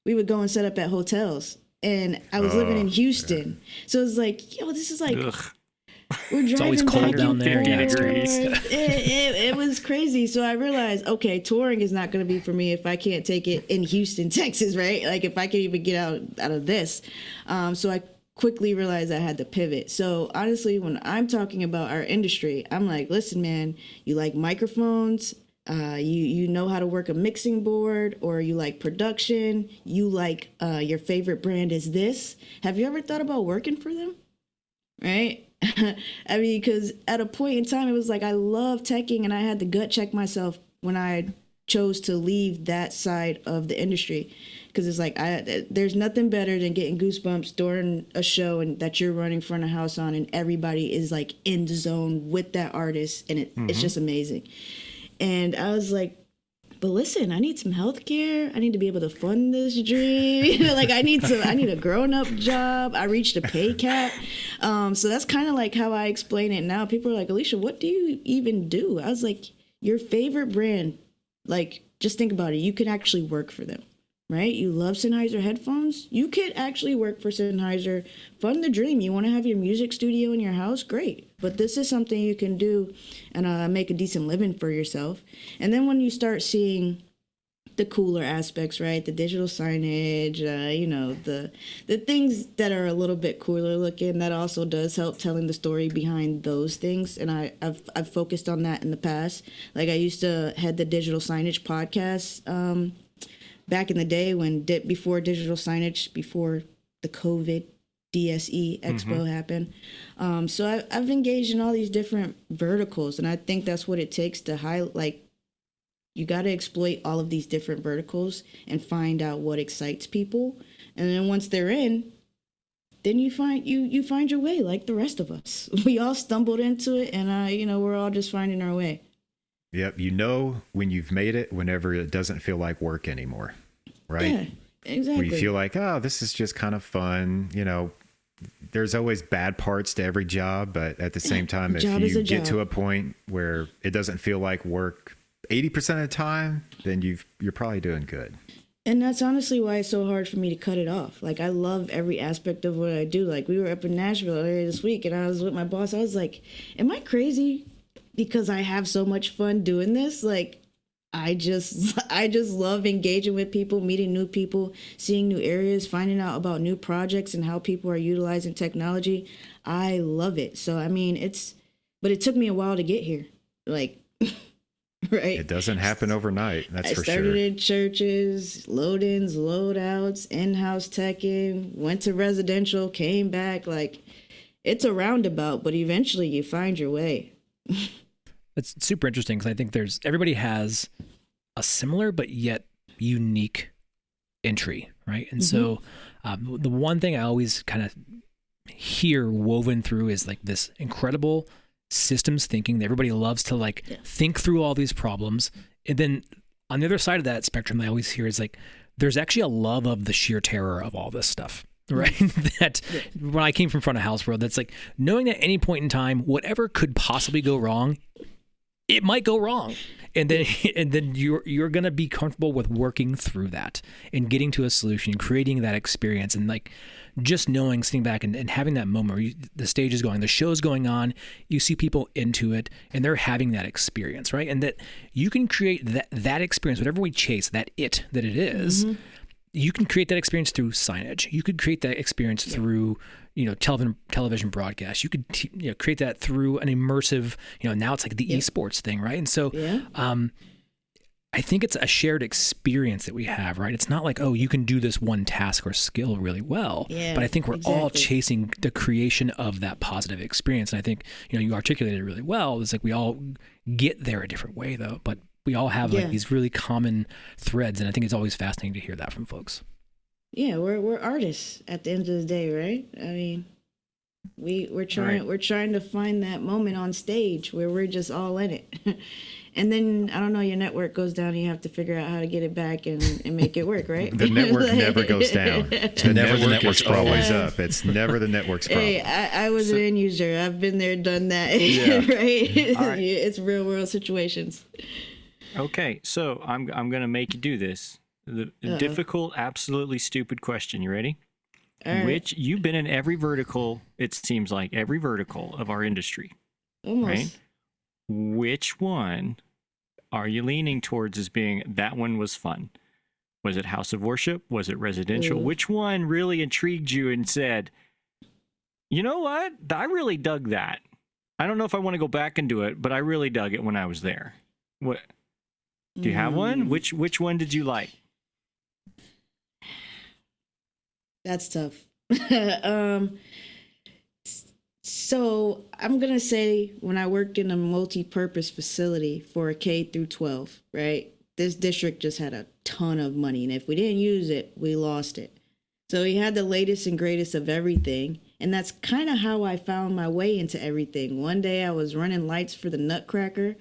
we would go and set up at hotels, and I was living in Houston. So it was like, this is like, we're driving. It's always cold down there. It was crazy. So I realized, okay, touring is not going to be for me if I can't take it in Houston, Texas, right? Like if I can't even get out of this. So I quickly realized I had to pivot. So honestly, when I'm talking about our industry, I'm like, listen, man, you like microphones, you know how to work a mixing board, or you like production, you like your favorite brand is this. Have you ever thought about working for them? Right? I mean, because at a point in time, it was like I love teching, and I had to gut check myself when I chose to leave that side of the industry, because it's like there's nothing better than getting goosebumps during a show and that you're running front of house on, and everybody is like in the zone with that artist, and it's just amazing. And I was like, but listen, I need some healthcare. I need to be able to fund this dream. Like I need a grown-up job. I reached a pay cap. So that's kind of like how I explain it now. People are like, Alesia, what do you even do? I was like, your favorite brand, like, just think about it. You could actually work for them, right? You love Sennheiser headphones. You could actually work for Sennheiser. Fund the dream. You want to have your music studio in your house? Great. But this is something you can do and make a decent living for yourself. And then when you start seeing the cooler aspects, right? The digital signage, the things that are a little bit cooler looking, that also does help telling the story behind those things. And I've focused on that in the past. Like I used to head the digital signage podcast back in the day before digital signage, before the COVID DSE Expo happened. So I've engaged in all these different verticals, and I think that's what it takes to highlight. You got to exploit all of these different verticals and find out what excites people. And then once they're in, then you find your way, like the rest of us. We all stumbled into it, and we're all just finding our way. Yep. You know when you've made it whenever it doesn't feel like work anymore, right? Yeah, exactly. Where you feel like, oh, this is just kind of fun. There's always bad parts to every job, but at the same time, if you get to a point where it doesn't feel like work 80% of the time, then you're probably doing good. And that's honestly why it's so hard for me to cut it off. Like, I love every aspect of what I do. Like, we were up in Nashville earlier this week, and I was with my boss. I was like, am I crazy because I have so much fun doing this? Like, I just love engaging with people, meeting new people, seeing new areas, finding out about new projects and how people are utilizing technology. I love it. So, I mean, but it took me a while to get here. Like, right. It doesn't happen overnight. That's for sure. I started in churches, load-ins, load-outs, in-house teching, went to residential, came back. Like, it's a roundabout, but eventually you find your way. It's super interesting because I think everybody has a similar but yet unique entry, right? And so the one thing I always kind of hear woven through is like this incredible systems thinking that everybody loves to think through all these problems. And then on the other side of that spectrum, I always hear is like, there's actually a love of the sheer terror of all this stuff, right? That when I came from front of house world, that's like knowing that at any point in time, whatever could possibly go wrong, it might go wrong. And then you're going to be comfortable with working through that and getting to a solution, creating that experience, and like just knowing, sitting back and having that moment where the stage is going, the show's going on, you see people into it and they're having that experience, right? And that you can create that experience, whatever we chase, that it is, you can create that experience through signage. You could create that experience through, television broadcast. You could, create that through an immersive, now it's like the esports thing, right? And so, I think it's a shared experience that we have, right? It's not like, oh, you can do this one task or skill really well, but I think we're all chasing the creation of that positive experience. And I think, you articulated it really well. It's like we all get there a different way though, but we all have like these really common threads. And I think it's always fascinating to hear that from folks. Yeah, we're artists at the end of the day, right? I mean, we're trying to find that moment on stage where we're just all in it. And then, I don't know, your network goes down and you have to figure out how to get it back and make it work, right? The network never goes down. The network's always up. It's never the network's problem. Hey, I was an end user. I've been there, done that, right? It's real world situations. Okay, so I'm going to make you do this. The difficult, absolutely stupid question. You ready? Right. Which you've been in every vertical, it seems like, every vertical of our industry. Almost. Right? Which one are you leaning towards as being that one was fun? Was it house of worship? Was it residential? Which one really intrigued you and said, You know what? I really dug that. I don't know if I want to go back and do it, but I really dug it when I was there. What? Do you have one? Which one did you like? That's tough. So I'm going to say when I worked in a multi-purpose facility for a K through 12, right? This district just had a ton of money. And if we didn't use it, we lost it. So we had the latest and greatest of everything. And that's kind of how I found my way into everything. One day I was running lights for the Nutcracker.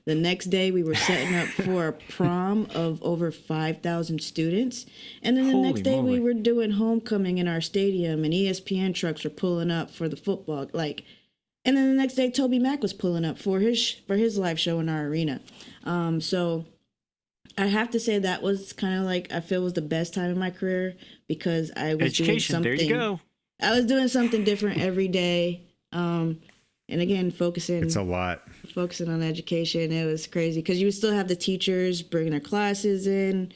The next day we were setting up for a prom of over 5,000 students. And then the next day we were doing homecoming in our stadium and ESPN trucks were pulling up for the football. And then the next day Toby Mac was pulling up for his live show in our arena. So I have to say that was kind of like, I feel was the best time in my career because I was doing something. There you go. I was doing something different every day. And again, It's a lot. Focusing on education. It was crazy because you would still have the teachers bringing their classes in.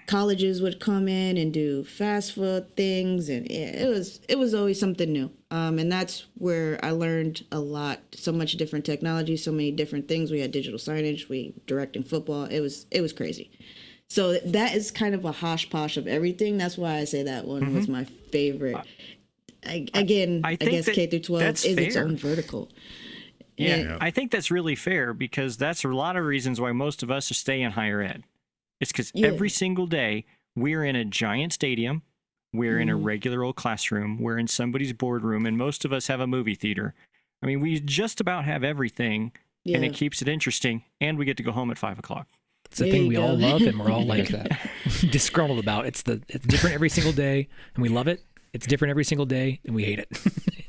Colleges would come in and do fast food things. And it was always something new. And that's where I learned a lot. So much different technology, so many different things. We had digital signage, we directing football. It was crazy. So that is kind of a hosh-posh of everything. That's why I say that one was my favorite. I guess K through 12 is its own vertical. Yeah, I think that's really fair because that's a lot of reasons why most of us are staying in higher ed. It's because every single day we're in a giant stadium, we're in a regular old classroom, we're in somebody's boardroom, and most of us have a movie theater. I mean, we just about have everything, and it keeps it interesting, and we get to go home at 5 o'clock. It's the thing we all love, and we're all like disgruntled about. It's different every single day, and we love it. It's different every single day, and we hate it.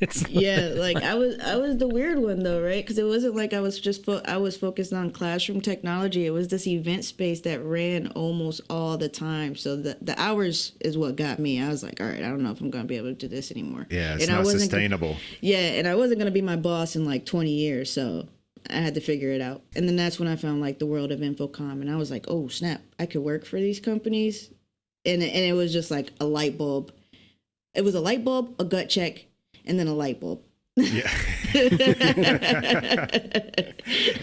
I was the weird one though, right? Because it wasn't like I was I was focused on classroom technology. It was this event space that ran almost all the time. So the hours is what got me. I was like, all right, I don't know if I'm going to be able to do this anymore. Yeah, it's not sustainable. And I wasn't going to be my boss in like 20 years, so I had to figure it out. And then that's when I found like the world of InfoComm, and I was like, oh snap, I could work for these companies, and it was just like a light bulb. It was a light bulb, a gut check, and then a light bulb. Yeah.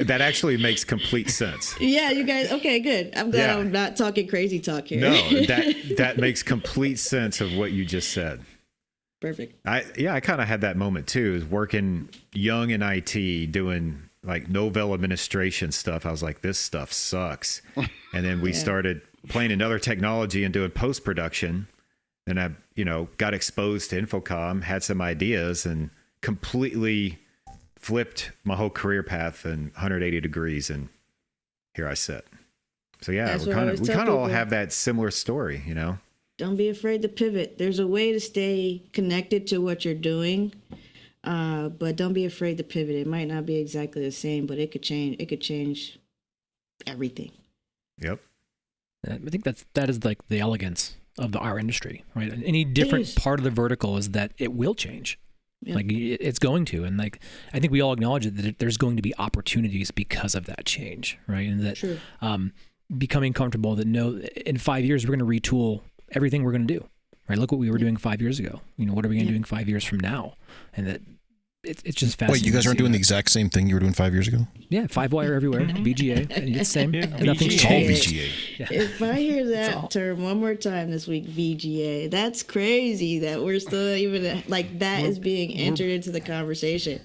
That actually makes complete sense. Yeah, you guys. Okay, good. I'm glad I'm not talking crazy talk here. No, that makes complete sense of what you just said. Perfect. I kind of had that moment too. Is working young in IT, doing like Novell administration stuff. I was like, this stuff sucks. And then we started playing another technology and doing post-production. And I, got exposed to InfoComm, had some ideas, and completely flipped my whole career path in 180 degrees. And here I sit. So we kind of all have that similar story, Don't be afraid to pivot. There's a way to stay connected to what you're doing, but don't be afraid to pivot. It might not be exactly the same, but it could change. It could change everything. Yep. I think that is like the elegance of our industry, right? Any different part of the vertical is that it will change. Yep. Like it's going to, and like I think we all acknowledge that there's going to be opportunities because of that change, right? And that becoming comfortable that in 5 years we're going to retool everything we're going to do, right? Look what we were doing 5 years ago. What are we going to be doing 5 years from now? And that it's just fascinating. Wait, you guys aren't doing the exact same thing you were doing 5 years ago? Yeah, 5-wire everywhere, VGA. It's the same. Nothing's changed. All VGA. Yeah. If I hear that term one more time this week, VGA, that's crazy that we're still even like that is being entered into the conversation.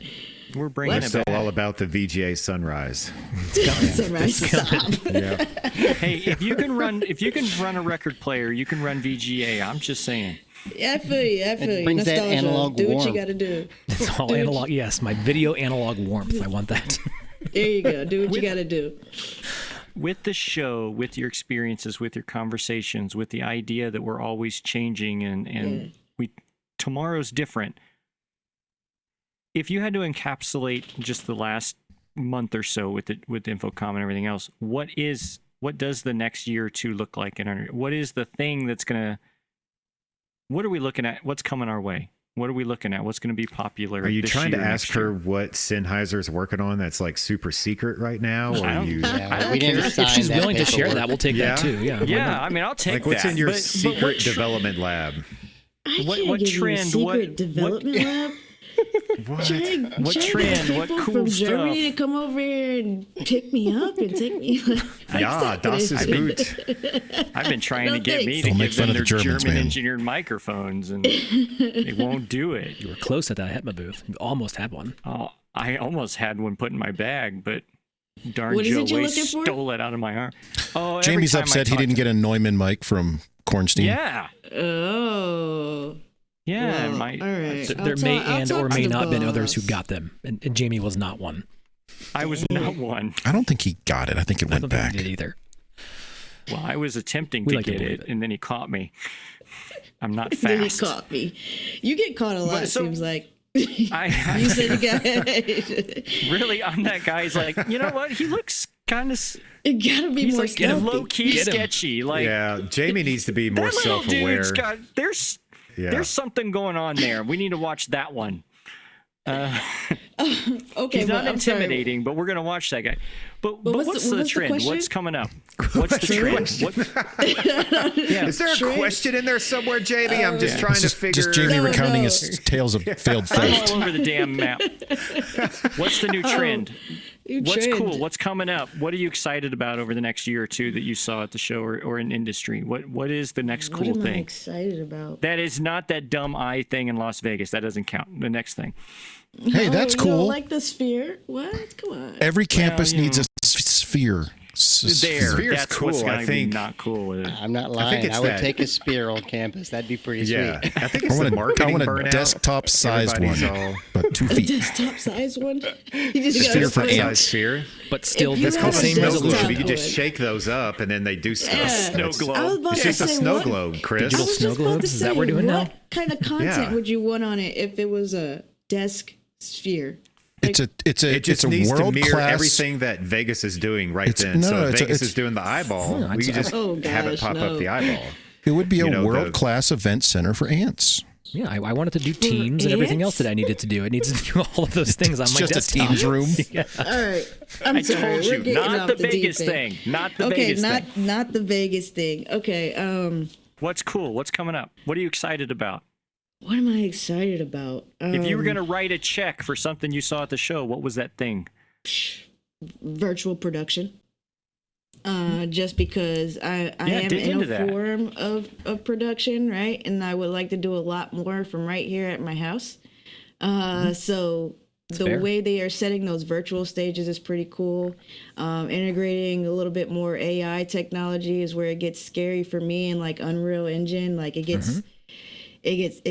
We're bringing it still back. all about the VGA sunrise. Sunrise, stop. Yeah. Hey, if you can run a record player, you can run VGA. I'm just saying. Yeah, I feel you. It brings that analog do what warmth. you got to do. It's all analog. Yes, my video analog warmth. I want that. There you go. Do what you got to do. With the show, with your experiences, with your conversations, with the idea that we're always changing and tomorrow's different. If you had to encapsulate just the last month or so with InfoComm and everything else, what does the next year or two look like? What is the thing that's gonna? What are we looking at? What's coming our way? What are we looking at? What's going to be popular? Are you this trying to year, ask next year? her what Sennheiser's working on that's like super secret right now? Or are you? we didn't If sign she's that willing to share paperwork. that, we'll take that too. Yeah. Yeah, I mean, I'll take Like what's that. in your But secret development lab? I What can't give trend, you a secret development lab. What? What trend? What cool from stuff? Germany to come over here and pick me up and take me. Yeah, das ist gut. I've been trying No, to get me thanks. to Don't make give fun them of their the Germans, German man. engineered microphones, and they won't do it. You were close at that HETMA booth. You almost had one. Oh, I almost had one put in my bag, but darn What is Joe it you're Way looking for? stole it out of my arm. Oh, every Jamie's time I upset he talk didn't to- get a Neumann mic from Kornstein. Yeah, Oh. yeah. Well, my, all right. So I'll there may I'll and talk or to may the not have been others who boss. got them, and Jamie was not one. I was not one. I don't think he got it. I think it I went don't think back. he did either. Well, I was attempting We to like to get believe it, it. and then he caught me. I'm not Then he fast. caught me. You get caught a lot, But it so- seems like. I You said you got. really, I'm that guy. He's like, you know what? He looks kind of. It gotta be He's more like stealthy. low key Get him. sketchy. Like Yeah, Jamie needs to be more that little self-aware. dude's got. There's something going on there. We need to watch that one. Okay, He's not but I'm sorry. intimidating, but we're gonna watch that guy. But what's what's the the trend? question? What's coming up? What's the trend? What, yeah. Is there a Trent? question in there somewhere, Jamie? I'm just trying to Just figure. Jamie No, recounting no. his tales of failed I'm theft. all over the damn map. What's the new trend? You What's trend. cool? What's coming up? What are you excited about over the next year or two that you saw at the show or in industry? What is the next What cool am I thing? excited about? That is not that dumb eye thing in Las Vegas. That doesn't count. The next thing. Hey, that's You don't cool. like the sphere? What? Come on. Every campus you needs know. a sphere. There. Sphere's That's what's cool, going I to think. be not cool. With it. I'm not think lying. it's I would that- take a spear on campus. That'd be pretty Yeah, sweet. I think I it's want the a, I marketing want a burnout. desktop-sized one, Everybody's all but 2 feet. Desktop size one. You just Sphere gotta for split- ants. size sphere. But still, If you that's have the a same desktop Snow globe. resolution. You can just would. shake those up and then they do stuff. Yeah. Snow It's- globe. I was about It's to just a say, snow what? globe, Chris. I Digital was snow just about to globes? Is that what say, we're doing now? What kind of content Yeah. would you want on it if it was a desk sphere? It's a It just it's a needs to world mirror class. everything that Vegas is doing right It's- then. no, So no, if it's- Vegas it's- is doing the eyeball, Yeah, we can just Oh, have it gosh, pop no. up the eyeball. It would be a you know, the- world-class event center for ants. Yeah, I wanted to do Teams and everything else that I needed to do. It needs to do all of those things on It's my just desktop. a Teams room. Yeah. All right, I'm I sorry. told we're you, getting not off the deep Vegas end. thing. Not the Okay, Vegas thing. not the Vegas thing. Okay, What's cool? What's coming up? What are you excited about? what am I excited about? If you were going to write a check for something you saw at the show, what was that thing? virtual production. Just because I am dig in into a that. form of production, right? And I would like to do a lot more from right here at my house. So the fair. way they are setting those virtual stages is pretty cool. Integrating a little bit more AI technology is where it gets scary for me, and like Unreal Engine, like it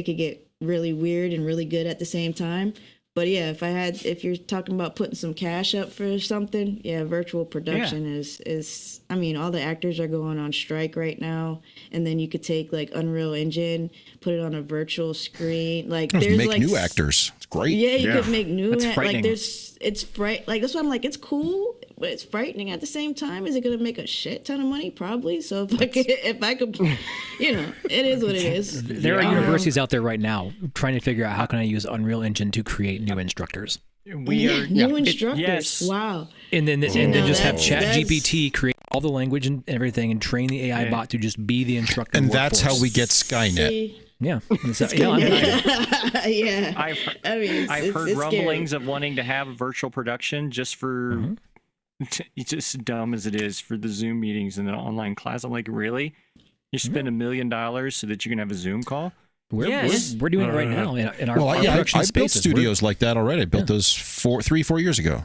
could get really weird and really good at the same time. But yeah, if you're talking about putting some cash up for something, yeah, virtual production is I mean, all the actors are going on strike right now, and then you could take like Unreal Engine, put it on a virtual screen, like there's Make like new actors. It's great. Yeah, you Yeah. could make new That's like frightening. it's like that's why I'm like it's cool, but it's frightening at the same time. Is it going to make a shit ton of money? Probably. So if I could, you know, it is what it is. There are universities out there right now trying to figure out how can I use Unreal Engine to create new instructors, We are new instructors. yes. Wow. and then just have that's- ChatGPT create all the language and everything, and train the AI bot to just be the instructor. And that's how workforce. we get Skynet. See? Yeah. And so- yeah, Yeah. I've I mean, I've heard it's rumblings of wanting to have virtual production just for Mm-hmm. it's just dumb as it is for the Zoom meetings and the online class. I'm like, really? You spend $1 million so that you can have a Zoom call? we're doing it right now in our, Well, our yeah, production I built spaces. We're- studios like that already. I built those 3-4 years ago.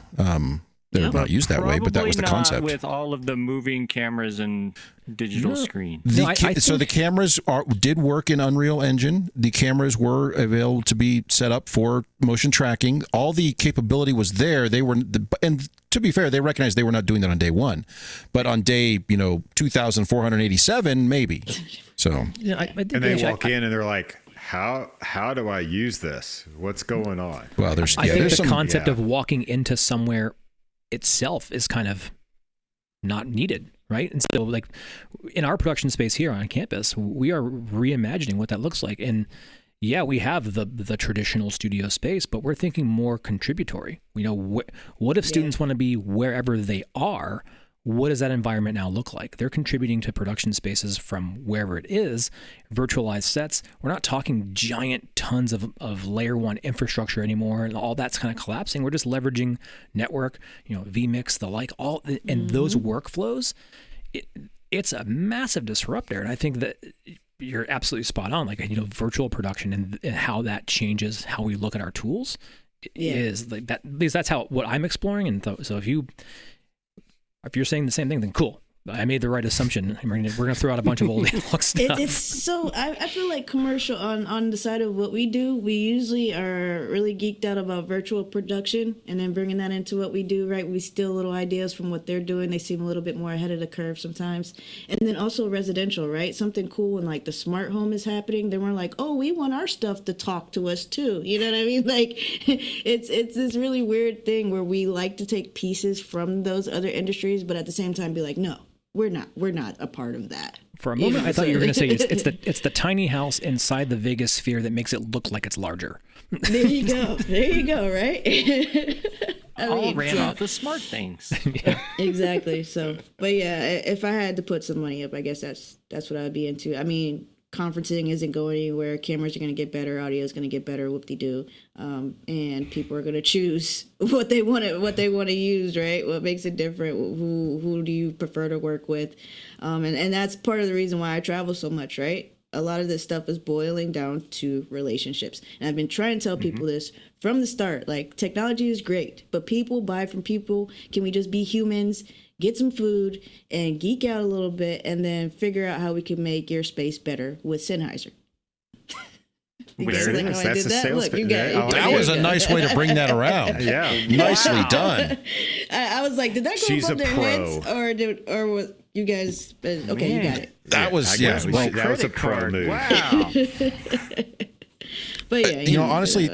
They're not used that way, but that was the Probably not concept. with all of the moving cameras and digital screen. The No, I so think- the cameras did work in Unreal Engine. The cameras were available to be set up for motion tracking. All the capability was there. They were, and to be fair, they recognized they were not doing that on day one, but on day 2,487 maybe. So Yeah, I think And they actually, walk in and they're like, how do I use this? What's going on? well, there's I think there's the some concept yeah. of walking into somewhere itself is kind of not needed, right? And so, like in our production space here on campus, we are reimagining what that looks like. And yeah, we have the traditional studio space, but we're thinking more contributory. What if students want to be wherever they are? what does that environment now look like? They're contributing to production spaces from wherever it is, virtualized sets. We're not talking giant tons of layer one infrastructure anymore, and all that's kind of collapsing. We're just leveraging network, vMix, the like, all, and those workflows. It's a massive disruptor, and I think that you're absolutely spot on. Like, virtual production and how that changes how we look at our tools is like that. Because that's what I'm exploring, and so if you're saying the same thing, then cool. I made the right assumption. We're gonna throw out a bunch of old analog stuff. It's so I feel like commercial on the side of what we do. We usually are really geeked out about virtual production, and then bringing that into what we do. Right, we steal little ideas from what they're doing. They seem a little bit more ahead of the curve sometimes. And then also residential, right? Something cool when like the smart home is happening. Then we're like, oh, we want our stuff to talk to us too. You know what I mean? Like, it's this really weird thing where we like to take pieces from those other industries, but at the same time be like, no. We're not a part of that. For a moment, I thought you were going to say it's the tiny house inside the Vegas sphere that makes it look like it's larger. There you go. Right? All ran off the smart things. Yeah. Exactly. So, but yeah, if I had to put some money up, I guess that's what I'd be into. I mean, conferencing isn't going anywhere. Cameras are going to get better. Audio is going to get better. Whoop-de-doo. And people are going to choose what they want to use, right? What makes it different? Who do you prefer to work with? And that's part of the reason why I travel so much, right? A lot of this stuff is boiling down to relationships. And I've been trying to tell people this from the start. Like, technology is great, but people buy from people. Can we just be humans? Get some food and geek out a little bit, and then figure out how we can make your space better with Sennheiser. There it is. That's a sales pitch. That was a nice way to bring that around. Yeah, nicely done. I was like, did that go above their heads, or was you guys? Okay, you got it. That was that was a pro move. Wow. But yeah, honestly,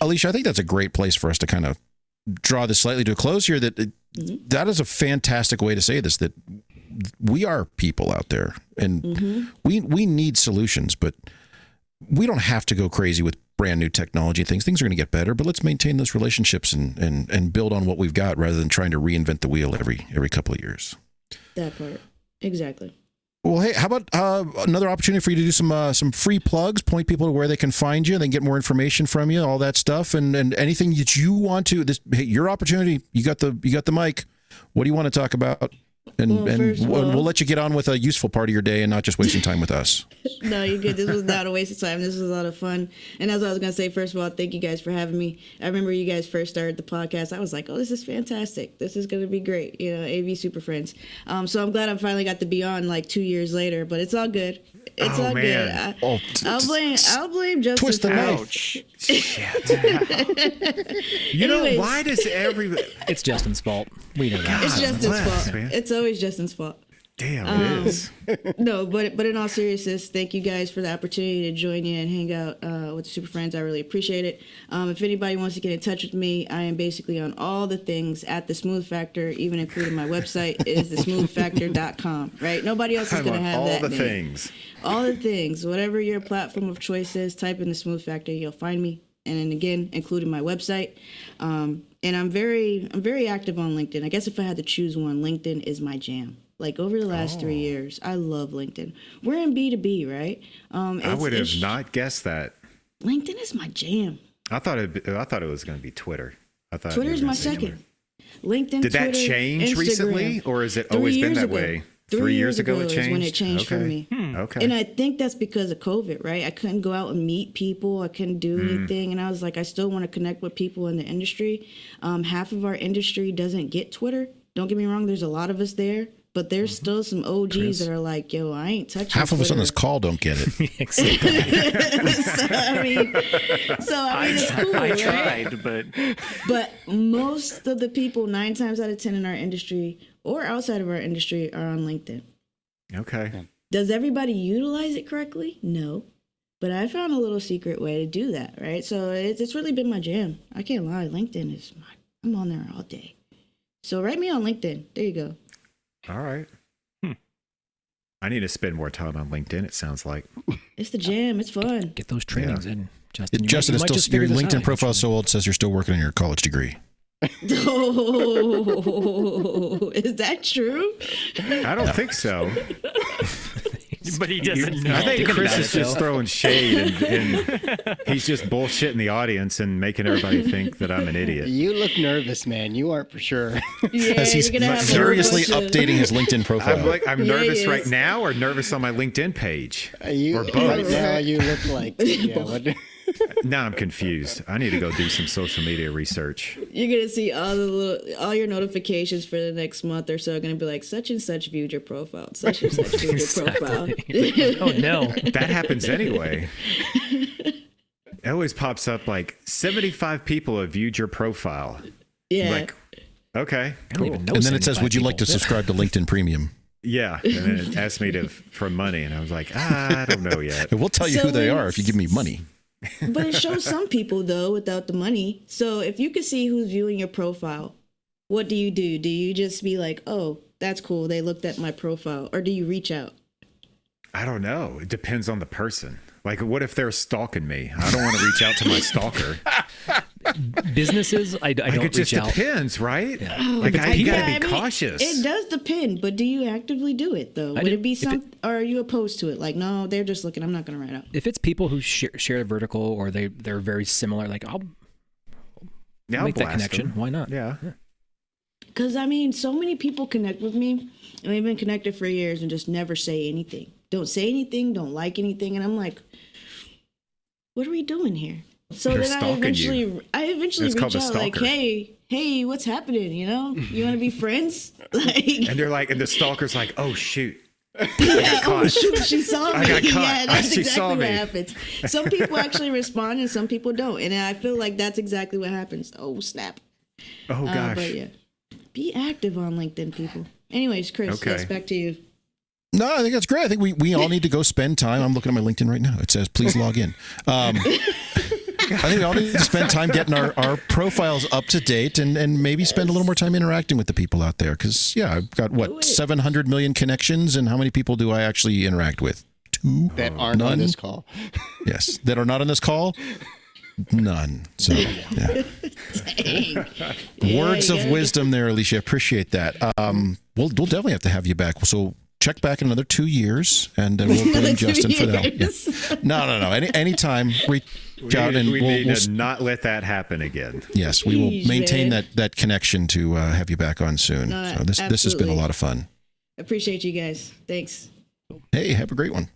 Alesia, I think that's a great place for us to kind of draw this slightly to a close here. That is a fantastic way to say this, that we are people out there, and we need solutions, but we don't have to go crazy with brand new technology things. Things are going to get better, but let's maintain those relationships and build on what we've got rather than trying to reinvent the wheel every couple of years. That part. Exactly. Well, hey, how about another opportunity for you to do some free plugs, point people to where they can find you, they can get more information from you, all that stuff, and anything that you want to. Your opportunity. You got the mic. What do you want to talk about? And we'll let you get on with a useful part of your day and not just wasting time with us. No, you're good. This was not a waste of time. This was a lot of fun. And as I was going to say, first of all, thank you guys for having me. I remember you guys first started the podcast. I was like, oh, this is fantastic. This is going to be great. AV Super Friends. So I'm glad I finally got to be on like 2 years later, but it's all good. It's all man. Good. I'll blame Justin. Twist the Ouch. Shit. Why does everybody... It's Justin's fault. We know that. It's Justin's fault. Man. It's always Justin's fault. Damn, it is. No, but in all seriousness, thank you guys for the opportunity to join you and hang out with the Super Friends. I really appreciate it. If anybody wants to get in touch with me, I am basically on all the things at The Smooth Factor, even including my website. It is thesmoothfactor.com, right? Nobody else is going to have that name. All the things. Whatever your platform of choice is, type in The Smooth Factor, you'll find me. And then again, including my website. And I'm very active on LinkedIn. I guess if I had to choose one, LinkedIn is my jam. Like over the last 3 years, I love LinkedIn. We're in B2B, right? I would have not guessed that. LinkedIn is my jam. I thought it was going to be Twitter. Twitter's my second. LinkedIn. Did that Twitter, change Instagram. recently, or has it always been that way? 3 years ago, it changed. When it changed for me. Okay. And I think that's because of COVID, right? I couldn't go out and meet people. I couldn't do anything, and I was like, I still want to connect with people in the industry. Half of our industry doesn't get Twitter. Don't get me wrong. There's a lot of us there. But there's still some OGs that are like, yo, I ain't touching Half of Twitter. us on this call don't get it. Exactly. so I mean, it's cool, I right? tried, But most of the people, 9 times out of 10 in our industry or outside of our industry, are on LinkedIn. Okay. Does everybody utilize it correctly? No. But I found a little secret way to do that, right? So it's really been my jam. I can't lie. LinkedIn is I'm on there all day. So write me on LinkedIn. There you go. All right. I need to spend more time on LinkedIn, it sounds like. It's the jam. It's fun. Get those trainings in, Justin. Justin, you might your just figure this LinkedIn out profile eventually. so old says you're still working on your college degree. Oh, is that true? I don't think so. But he doesn't know. I think Chris is just throwing shade and he's just bullshitting the audience and making everybody think that I'm an idiot. You look nervous, man. You aren't for sure. Yeah, As he's you're gonna have furiously a bunch of- updating his LinkedIn profile. I'm Yeah, nervous he right is. now or nervous on my LinkedIn page? You, Or both. right now, you look like. Yeah, what, Now I'm confused. I need to go do some social media research. You're gonna see all your notifications for the next month or so are gonna be like such and such viewed your profile, such and such viewed your profile. Oh no. That happens anyway. It always pops up like 75 people have viewed your profile. Yeah. Like, okay, I don't even know. And then it says, 75 would you like to people. subscribe to LinkedIn Premium? yeah. And then it asked me for money, and I was like, I don't know yet. We'll tell you So who they when- are if you give me money. But it shows some people though without the money. So if you could see who's viewing your profile, what do? Do you just be like, oh, that's cool, they looked at my profile, or do you reach out? I don't know. It depends on the person. Like, what if they're stalking me? I don't want to reach out to my stalker. Businesses, I don't Like, it reach just out. depends, right? Yeah. Like, But you people- gotta I be mean, cautious. It does depend, but do you actively do it though? I Would do. it be If or are you opposed to it? Like, no, they're just looking. I'm not gonna write out. If it's people who share the vertical or they're very similar, like I'll Yeah, I'll make that blast connection. them. Why not? Yeah. Because I mean, so many people connect with me, and we've been connected for years, and just never say anything. Don't say anything. Don't like anything, and I'm like, what are we doing here? So They're then I stalking eventually It's reach called a out like, stalker. hey, what's happening? You know, you want to be friends? Like, And they're like, and the stalker's like, oh, shoot. yeah, oh caught. shoot, she saw me. I got caught. Yeah, that's She saw exactly what me. happens. Some people actually respond, and some people don't, and I feel like that's exactly what happens. Oh snap! Oh, gosh. But yeah, be active on LinkedIn, people. Anyways, Chris, Okay. yes, back to you. No, I think that's great. I think we all need to go spend time. I'm looking at my LinkedIn right now. It says, please log in. I think we all need to spend time getting our profiles up to date and maybe spend a little more time interacting with the people out there. Because, yeah, I've got, 700 million connections, and how many people do I actually interact with? 2? that aren't on None? this call. Yes. That are not on this call? None. So, yeah. Dang. Words you of gotta wisdom there, Alicia. Appreciate that. We'll definitely have to have you back. So check back in another 2 years, and we'll blame Another 2 Justin for that. years. Yeah. No. Anytime, reach out and we we'll need to not let that happen again. yes, we will Jeez, maintain man. that connection to have you back on soon. No, So this has been a absolutely. lot of fun. Appreciate you guys. Thanks. Hey, have a great one.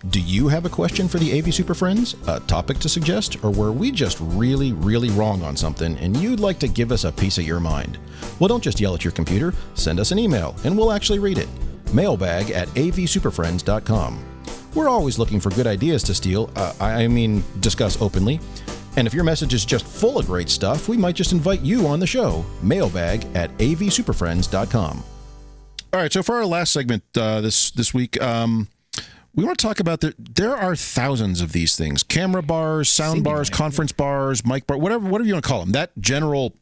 Do you have a question for the AV Super Friends? A topic to suggest? Or were we just really, really wrong on something and you'd like to give us a piece of your mind? Well, don't just yell at your computer. Send us an email and we'll actually read it. mailbag@avsuperfriends.com. We're always looking for good ideas to steal, discuss openly. And if your message is just full of great stuff, we might just invite you on the show. mailbag@avsuperfriends.com. All right, so for our last segment this week, we want to talk about there are thousands of these things: camera bars, sound bars, conference bars, mic bar, whatever you want to call them. That general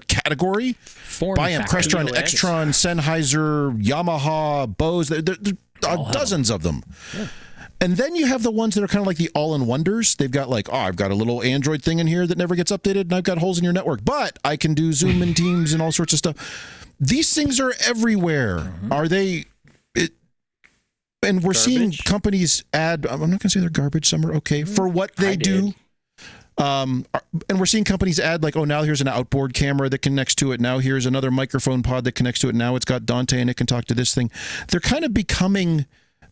category? Form Biamp, factor. Crestron, Extron, Sennheiser, Yamaha, Bose. There are dozens of them. Yeah. And then you have the ones that are kind of like the all-in-wonders. They've got like, I've got a little Android thing in here that never gets updated, and I've got holes in your network, but I can do Zoom and Teams and all sorts of stuff. These things are everywhere. Mm-hmm. Are they? And we're seeing Garbage? companies add. I'm not going to say they're garbage. Some are okay for what they do. And we're seeing companies add like, oh, now here's an outboard camera that connects to it. Now here's another microphone pod that connects to it. Now it's got Dante and it can talk to this thing. They're kind of becoming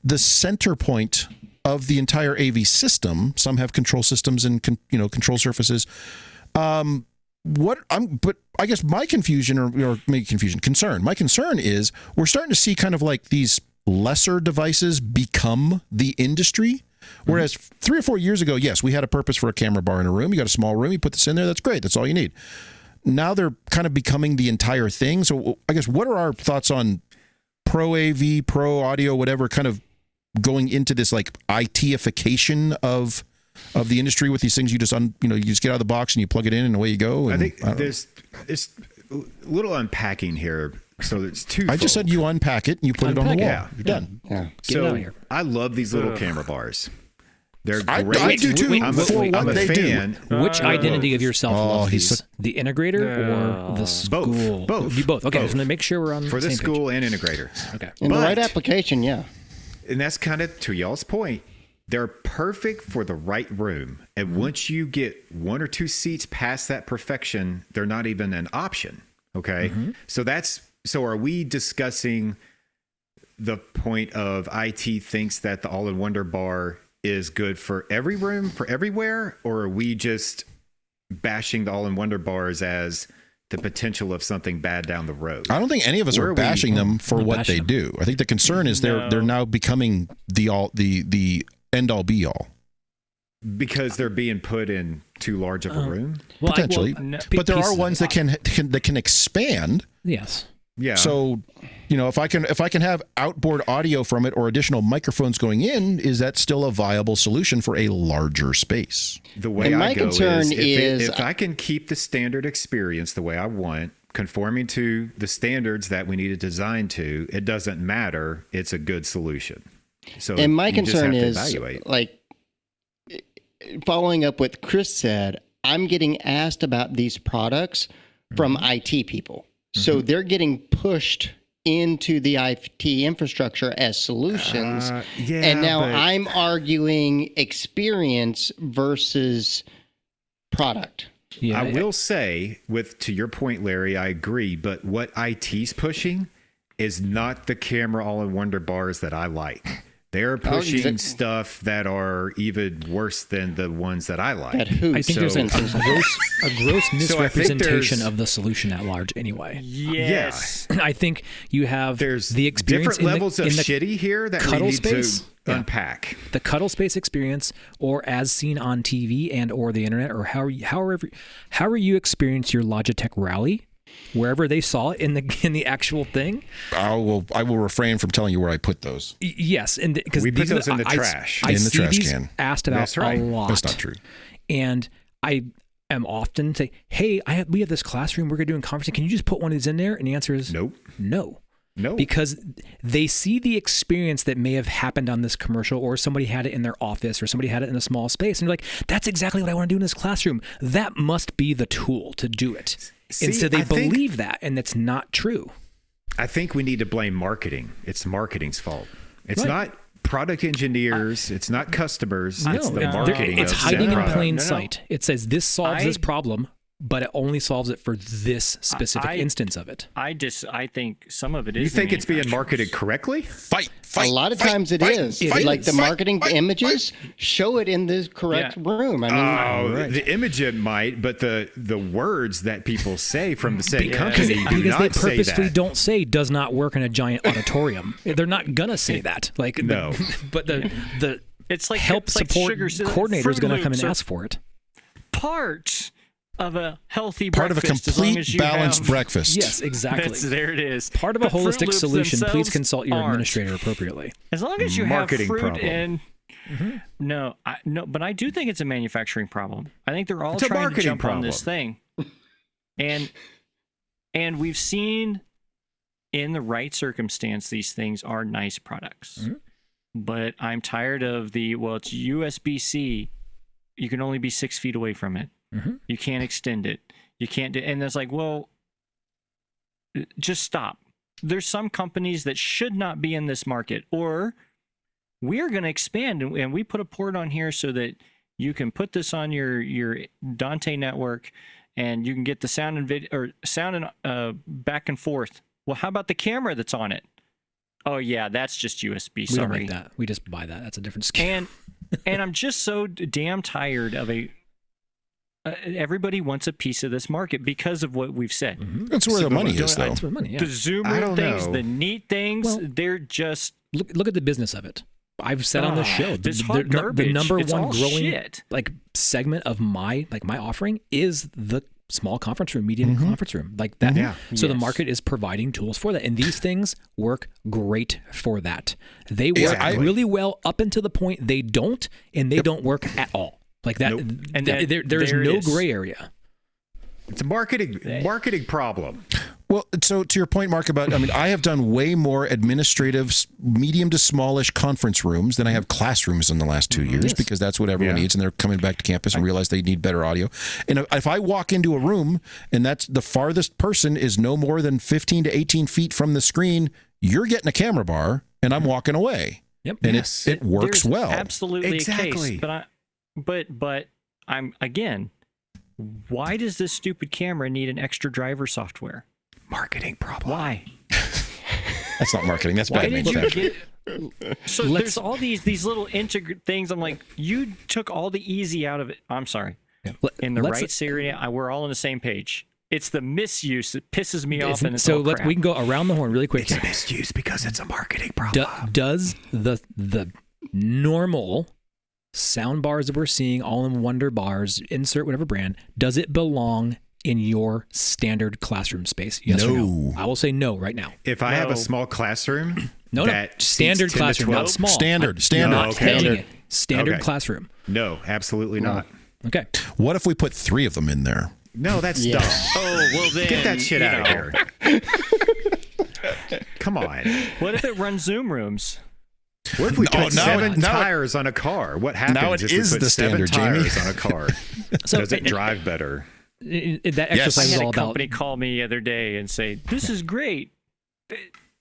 the center point of the entire AV system. Some have control systems and control surfaces. But I guess my confusion or maybe concern. My concern is we're starting to see kind of like these lesser devices become the industry. Whereas 3 or 4 years ago, yes, we had a purpose for a camera bar in a room. You got a small room, you put this in there, that's great. That's all you need. Now they're kind of becoming the entire thing. So I guess what are our thoughts on pro AV, pro audio, whatever, kind of going into this like IT-ification of the industry with these things? You just you just get out of the box and you plug it in and away you go. And I think there's a little unpacking here. So it's two. I just said you unpack it and you put it on the wall. Unpack it. Yeah. You're done. Yeah. Get it out of here. I love these little camera bars. They're I great. do too. Wait, I'm wait, a fan. Which identity of yourself loves these? The integrator or the school? Both. You both. Okay, I just want to make sure we're on For the same school page. and integrator. Okay. In the right application, yeah. And that's kind of to y'all's point. They're perfect for the right room. And once you get one or two seats past that perfection, they're not even an option. Okay. So are we discussing the point of IT thinks that the all-in-wonder bar is good for every room, for everywhere? Or are we just bashing the all-in-wonder bars as the potential of something bad down the road? I don't think any of us are bashing them for what they do. I think the concern is they're now becoming the end all be all. Because they're being put in too large of a room? Well, Potentially. But there are ones that can expand. Yes. Yeah. So, if I can have outboard audio from it or additional microphones going in, is that still a viable solution for a larger space? The way my I go concern is if I can keep the standard experience the way I want, conforming to the standards that we need to design to, it doesn't matter. It's a good solution. So And my you just concern have to is, evaluate. like, following up what Chris said, I'm getting asked about these products from IT people. So they're getting pushed into the IT infrastructure as solutions. And now I'm arguing experience versus product. Yeah. I will say, to your point, Larry, I agree. But what IT's pushing is not the camera all-in-wonder bars that I like. They're pushing stuff that are even worse than the ones that I like. I think there's a gross misrepresentation of the solution at large anyway. Yes. I think you have the experience different levels of in the shitty here that we need to unpack. The cuddle space experience, or as seen on TV and or the internet, or however you experience your Logitech Rally, wherever they saw it in the actual thing. I will refrain from telling you where I put those. Yes, and because we put those in the trash. I in the see trash these can. Asked about a lot. That's not true. And I am often say, "Hey, we have this classroom. We're doing conferencing. Can you just put one of these in there?" And the answer is nope. No, because they see the experience that may have happened on this commercial, or somebody had it in their office, or somebody had it in a small space, and they're like, "That's exactly what I want to do in this classroom. That must be the tool to do it." And so they believe that, and that's not true. I think we need to blame marketing. It's marketing's fault. It's not product engineers. It's not customers. It's the marketing. It's hiding in plain sight. It says this solves this problem, but it only solves it for this specific instance of it. I think some of it is. You think it's being marketed correctly? A lot of times it is. Like the marketing images show it in the correct room. I mean, the image it might, but the words that people say from the same company do because not they say purposefully that. don't say does not work in a giant auditorium. They're not gonna say that. Like no, but the it's like help support coordinator is gonna come and ask for it. Part of a healthy part breakfast, of a complete balanced breakfast. Yes, exactly. There it is. Part of a holistic solution. Please consult your administrator appropriately. As long as you marketing have fruit problem. and no, but I do think it's a manufacturing problem. I think they're all trying to jump on this thing, and we've seen in the right circumstance these things are nice products. But I'm tired of it's USB-C. You can only be 6 feet away from it. You can't extend it. You can't do, and it's like, well, just stop. There's some companies that should not be in this market, or we're going to expand, and we put a port on here so that you can put this on your Dante network, and you can get the sound and video or sound and back and forth. Well, how about the camera that's on it? Oh yeah, that's just USB. We don't make that. We just buy that. That's a different scale. And I'm just so damn tired of everybody wants a piece of this market because of what we've said. That's where the money is, though. That's where the money, The Zoomer things, the neat things, Well, they're just... Look at the business of it. I've said on the show, this hot garbage. The number It's one all growing shit. segment of my offering is the small conference room, medium conference room, like that. Yeah. So the market is providing tools for that, and these things work great for that. They work really well up until the point they don't, and they don't work at all. Like that, and there's no gray area. It's a marketing problem. Well, so to your point, Mark, about, I have done way more administrative, medium to smallish conference rooms than I have classrooms in the last 2 years, because that's what everyone needs, and they're coming back to campus and realize they need better audio. And if I walk into a room and that's the farthest person is no more than 15 to 18 feet from the screen, you're getting a camera bar, and I'm walking away. Yep. And it works well. Absolutely a case. But I'm again, why does this stupid camera need an extra driver software? Marketing problem. Why? That's not marketing. That's Why bad did you manufacturing. So there's all these little things. I'm like, you took all the easy out of it. I'm sorry. Yeah. In the rights area, we're all on the same page. It's the misuse that pisses me off. And so we can go around the horn really quick. It's misuse because it's a marketing problem. Does the normal sound bars that we're seeing, all-in Wonder bars, insert whatever brand, does it belong in your standard classroom space? Yes or no? I will say no right now. If I have a small classroom, standard classroom, not small. Standard. Not hedging it. Standard classroom. No, absolutely not. Okay. What if we put 3 of them in there? No, that's dumb. Oh, well then. Get that shit out of here. Come on. What if it runs Zoom rooms? What if we put 7 tires on a car? What happens now it if is we put the 7 standard, tires Jamie. on a car? Does it drive better? That exercise is all I had a about. company call me the other day and say, "This is great.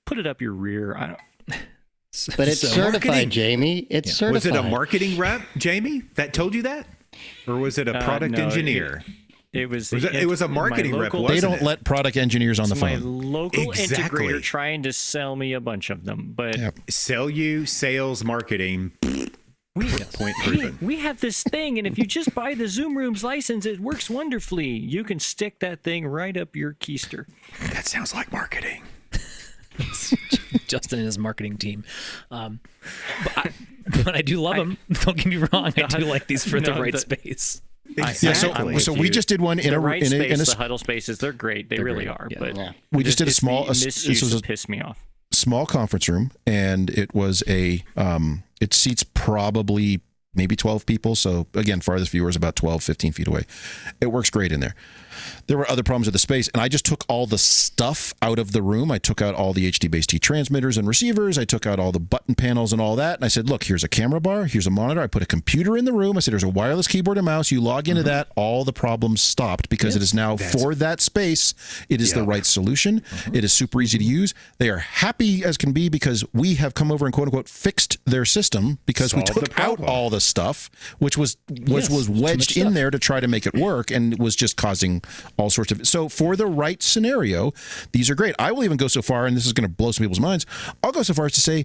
Put it up your rear." I don't. But it's certified, Jamie. It's certified. Was it a marketing rep, Jamie, that told you that, or was it a product engineer? It was a marketing rep. They don't let product engineers on the phone. My local integrator trying to sell me a bunch of them, but sell you sales marketing. Point proven. We have this thing, and if you just buy the Zoom Rooms license, it works wonderfully. You can stick that thing right up your keister. That sounds like marketing. Justin and his marketing team. But I do love them. Don't get me wrong. I do like these for the right space. Exactly. So we just did one in the huddle spaces. They're great. They really are. Yeah. But we just did a small. This was piss me off. Small conference room, and it was it seats probably maybe 12 people. So again, farthest viewer is about 12, 15 feet away. It works great in there. There were other problems with the space, and I just took all the stuff out of the room. I took out all the HD-based transmitters and receivers. I took out all the button panels and all that. And I said, look, here's a camera bar. Here's a monitor. I put a computer in the room. I said, there's a wireless keyboard and mouse. You log into that. All the problems stopped because it is now for that space. It is the right solution. It is super easy to use. They are happy as can be because we have come over and quote unquote fixed their system because we took out all the stuff, which was wedged in there to try to make it work, and it was just causing all sorts of. So for the right scenario, these are great. I will even go so far, and this is going to blow some people's minds, I'll go so far as to say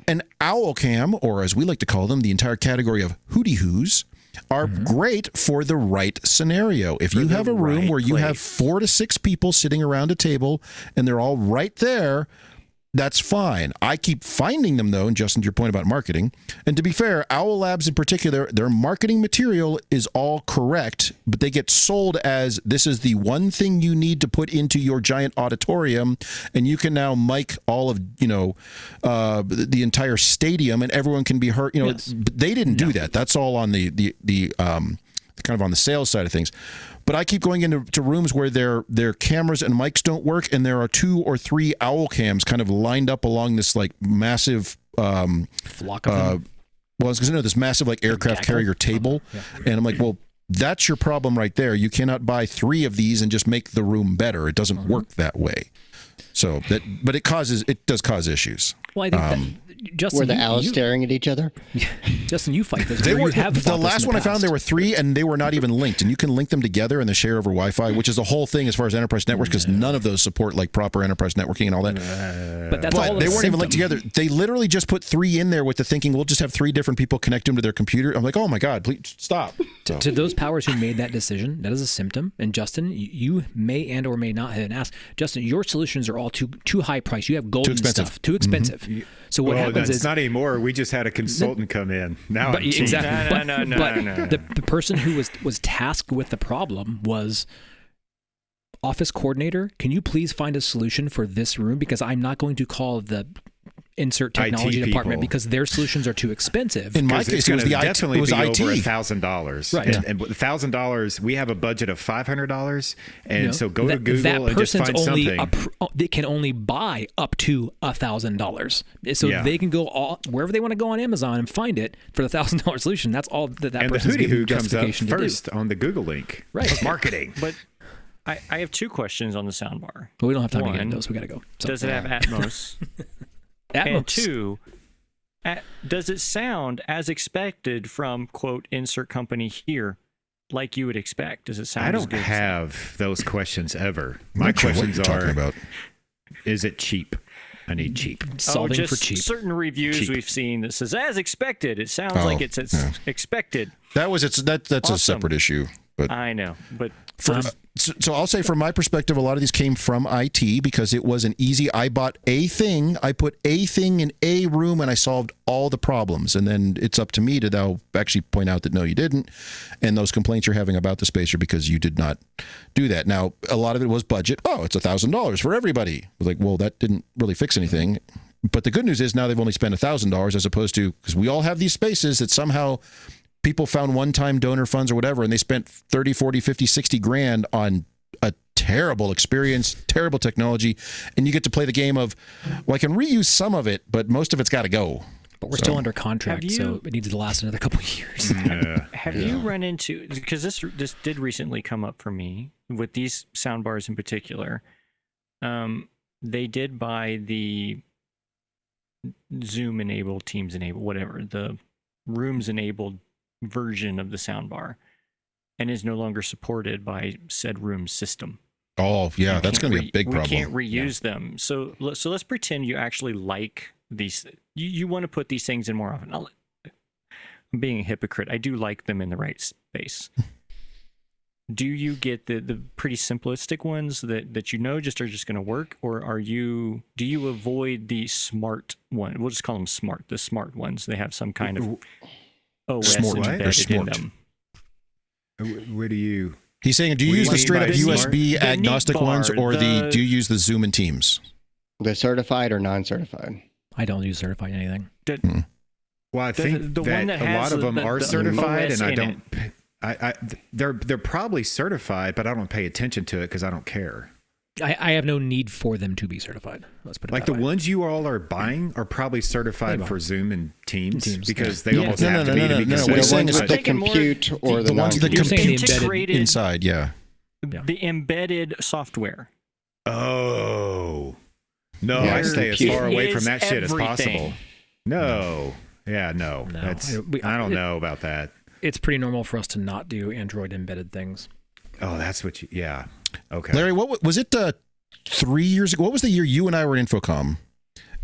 an owl cam, or as we like to call them, the entire category of hootie-hoos, are great for the right scenario. If you have a room where you have 4 to 6 people sitting around a table and they're all right there, that's fine. I keep finding them, though, and Justin, to your point about marketing, and to be fair, Owl Labs in particular, their marketing material is all correct, but they get sold as this is the one thing you need to put into your giant auditorium, and you can now mic all of, the entire stadium, and everyone can be heard. They didn't do that. That's all on the kind of on the sales side of things. But I keep going into rooms where their cameras and mics don't work, and there are 2 or 3 owl cams kind of lined up along this like massive flock of them. Well, I was going to know this massive like aircraft carrier table, and I'm like, well, that's your problem right there. You cannot buy 3 of these and just make the room better. It doesn't work that way. So but it does cause issues. Well, I think Justin, were the owls staring at each other? Justin, you fight this. They were the last one I found. There were 3, and they were not even linked. And you can link them together and they share over Wi-Fi, which is the whole thing as far as enterprise networks, because none of those support like proper enterprise networking and all that. But that's all they weren't even linked together. They literally just put 3 in there with the thinking we'll just have 3 different people connect them to their computer. I'm like, oh my god, please stop. To those powers who made that decision, that is a symptom. And Justin, you may and or may not have been asked. Justin, your solutions are all too high priced. You have golden stuff, too expensive. So what happens is not anymore. We just had a consultant come in. Now I'm cheap. Exactly. No. The person who was tasked with the problem was office coordinator. Can you please find a solution for this room? Because I'm not going to call the insert technology IT department people. because their solutions are too expensive. In my It's case, it was gonna the IT. definitely It was be IT. over $1,000. Right. And $1,000, we have a budget of $500. And so go to that Google and just find only something. they can only buy up to $1,000. So they can go wherever they want to go on Amazon and find it for the $1,000 solution. That's all that And the person's Hootie given Who comes up justification to do. first on the Google link. Right. Marketing. But I have 2 questions on the soundbar. Well, we don't have time to get One, into those. We got to go. So, Does it have Atmos? And Atmos. 2, does it sound as expected from, quote, insert company here, like you would expect? Does it sound I as don't good as have those questions ever. I'm My not sure what questions you're talking are, about. is it cheap? I need cheap. Solving just for cheap. certain reviews Cheap. we've seen that says, as expected. It sounds Oh, like it's yeah. expected. That's a Awesome. separate issue. But I know, but so I'll say from my perspective, a lot of these came from IT because it was an easy. I bought a thing, I put a thing in a room, and I solved all the problems. And then it's up to me to now actually point out that no, you didn't. And those complaints you're having about the space are because you did not do that. Now, a lot of it was budget. Oh, it's $1,000 for everybody. I was like, well, that didn't really fix anything. But the good news is now they've only spent $1,000 as opposed to, because we all have these spaces that somehow people found one-time donor funds or whatever, and they spent 30, 40, 50, 60 grand on a terrible experience, terrible technology, and you get to play the game of, well, I can reuse some of it, but most of it's got to go. But we're still under contract, so it needs to last another couple of years. have you run into, because this did recently come up for me with these soundbars in particular, they did buy the Zoom enabled, Teams enabled, whatever, the Rooms enabled version of the soundbar, and is no longer supported by said Room system. Oh, yeah, that's going to be a big problem. We can't reuse them. So let's pretend you actually like these. You want to put these things in more often. I'm being a hypocrite. I do like them in the right space. Do you get the pretty simplistic ones that just are just going to work, or do you avoid the smart one? We'll just call them smart. The smart ones. They have some kind of OS embedded in them. Where do you? He's saying, do you use the straight up USB the agnostic neat bar, ones, or do you use the Zoom and Teams? The certified or non-certified? I don't use certified anything. Well, I think the that one that a lot has of them the are certified, OS and I in don't. They're probably certified, but I don't pay attention to it because I don't care. I have no need for them to be certified. Let's put it Like that the way. ones you all are buying are probably certified for Zoom and Teams because they Yeah. almost have to be to be No, considered. what he's saying The is ones that thinking more compute or the ones that You're saying compute the integrated- inside, yeah. The embedded software. Oh. No, Yeah, I stay as compute. far away It from is that shit as everything. possible. No. Yeah, no. No. I don't know about that. It's pretty normal for us to not do Android embedded things. Oh, that's what you, yeah. Okay. Larry, what was it 3 years ago? What was the year you and I were in InfoComm?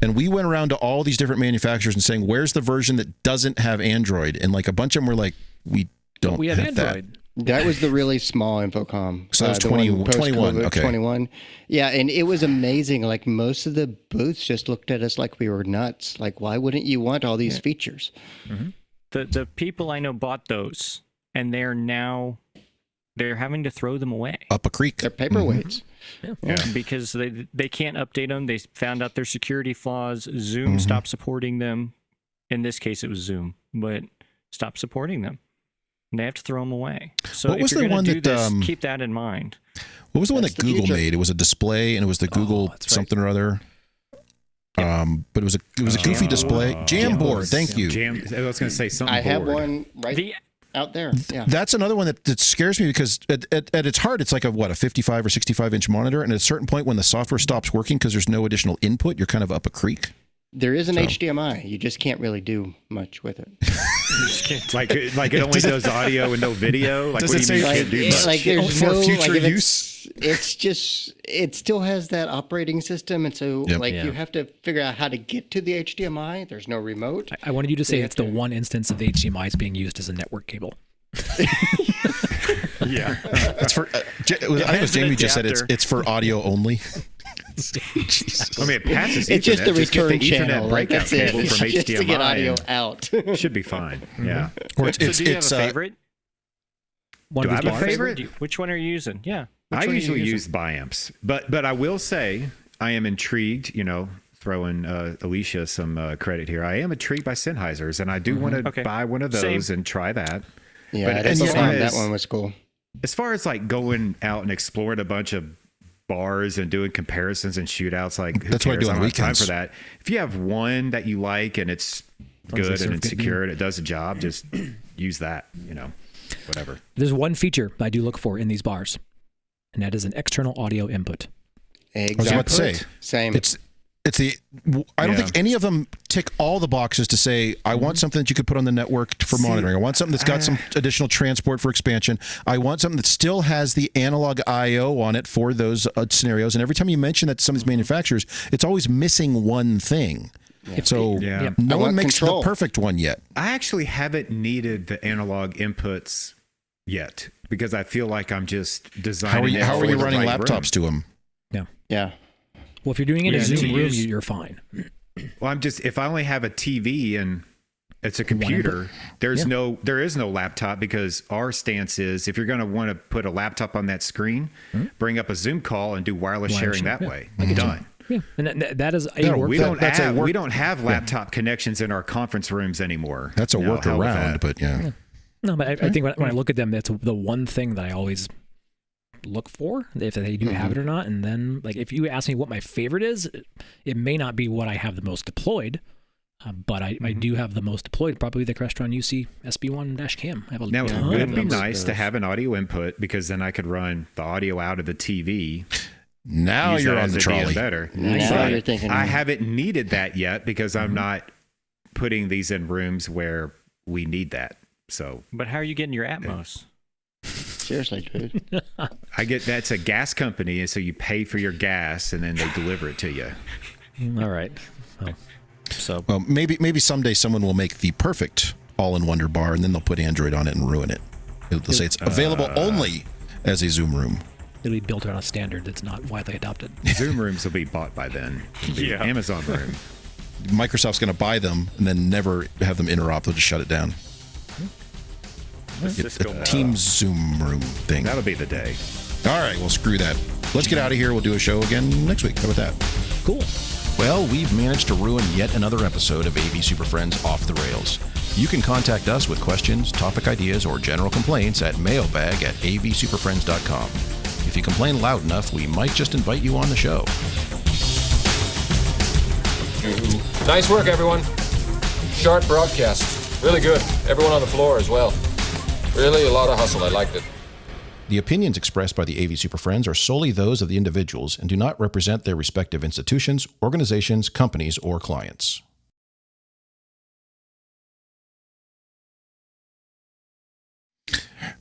And we went around to all these different manufacturers and saying, where's the version that doesn't have Android? And like a bunch of them were like, we don't We have have Android. That was the really small InfoComm. So that was the one 21, post-COVID, okay. 21. Yeah, and it was amazing. Like most of the booths just looked at us like we were nuts. Like, why wouldn't you want all these features? The people I know bought those, and they're having to throw them away. Up a creek. They're paperweights. Because they can't update them. They found out their security flaws. Zoom stopped supporting them. In this case, it was Zoom, but stopped supporting them. And they have to throw them away. So What was if you're the going one to do that, this, keep that in mind. What was the one That's that the Google future. made? It was a display, and it was the Google that's right. something or other. But it was a goofy display. Jamboard. Thank you. I was going to say something. I have board. one right out there. Yeah. That's another one that scares me because at its heart, it's like a 55 or 65 inch monitor. And at a certain point when the software stops working because there's no additional input, you're kind of up a creek. There is an HDMI. You just can't really do much with it. Like it only does audio and no video. Like Does what it do you mean say- you can't do much? Like there's For no future like, if use? It's just it still has that operating system, and so Yep. you have to figure out how to get to the HDMI. There's no remote. I wanted you to say it's the one instance of HDMI is being used as a network cable. Yeah. It's for. I think it was Jamie just said it's for audio only. I mean, it passes. It's just Ethernet. the get return Ethernet channel. Like breakout that's it. cable It's from just HDMI to get audio and out. should be fine. Yeah. Or So do you have a favorite? One Do I of have these a bars? favorite? Which one are you using? Yeah. Which I one are you usually using? use biamps, but I will say I am intrigued. throwing Alesia some credit here. I am intrigued by Sennheisers, and I do want to buy one of those and try that. Yeah, but that one was cool. As far as like going out and exploring a bunch of bars and doing comparisons and shootouts, like that's what I do on weekends. Time for that. If you have one that you like and it's good and it's secure and it does the job, just use that. Whatever. There's one feature I do look for in these bars, and that is an external audio input. Exactly. I was about to say, same. I don't think any of them tick all the boxes to say, I want something that you could put on the network for monitoring. I want something that's got some additional transport for expansion. I want something that still has the analog I/O on it for those scenarios. And every time you mention that to some of these manufacturers, it's always missing one thing. Yeah. No one makes the perfect one yet. I actually haven't needed the analog inputs yet because I feel like I'm just designing. How are you running laptops to them? Yeah. Well, if you're doing it in a Zoom room, you're fine. Well, if I only have a TV and it's a computer, there is no laptop, because our stance is if you're going to want to put a laptop on that screen, bring up a Zoom call and do wireless sharing that way. Done. Yeah, and that is a work. We don't have laptop connections in our conference rooms anymore. That's a workaround, but yeah. No, but I think when I look at them, that's the one thing that I always look for, if they do have it or not. And then, like, if you ask me what my favorite is, it may not be what I have the most deployed, but I do have the most deployed, probably the Crestron UC SB1-cam. Now, would it be nice to have an audio input, because then I could run the audio out of the TV. Now you're on the trolley. Better. Now you're thinking. I haven't needed that yet because I'm not putting these in rooms where we need that. So, but how are you getting your Atmos? Seriously, dude. That's a gas company, and so you pay for your gas, and then they deliver it to you. All right. Well, maybe someday someone will make the perfect all-in-wonder bar, and then they'll put Android on it and ruin it. They'll say it's available only as a Zoom room. It'll be built on a standard that's not widely adopted. Zoom rooms will be bought by then. Amazon room. Microsoft's going to buy them and then never have them interop. They'll just shut it down. A Teams Zoom room thing. That'll be the day. All right, well, screw that. Let's get out of here. We'll do a show again next week. How about that? Cool. Well, we've managed to ruin yet another episode of AV Super Friends Off the Rails. You can contact us with questions, topic ideas, or general complaints at mailbag@avsuperfriends.com. If you complain loud enough, we might just invite you on the show. Nice work, everyone. Sharp broadcast. Really good. Everyone on the floor as well. Really a lot of hustle. I liked it. The opinions expressed by the AV Super Friends are solely those of the individuals and do not represent their respective institutions, organizations, companies, or clients.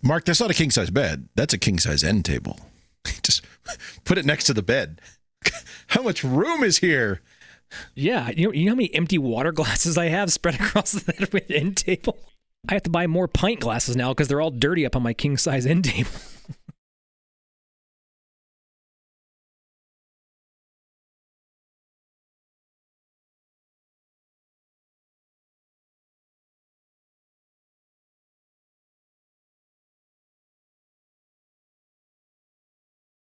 Mark, that's not a king-size bed. That's a king-size end table. Just put it next to the bed. How much room is here? Yeah, you know how many empty water glasses I have spread across that end table? I have to buy more pint glasses now because they're all dirty up on my king-size end table.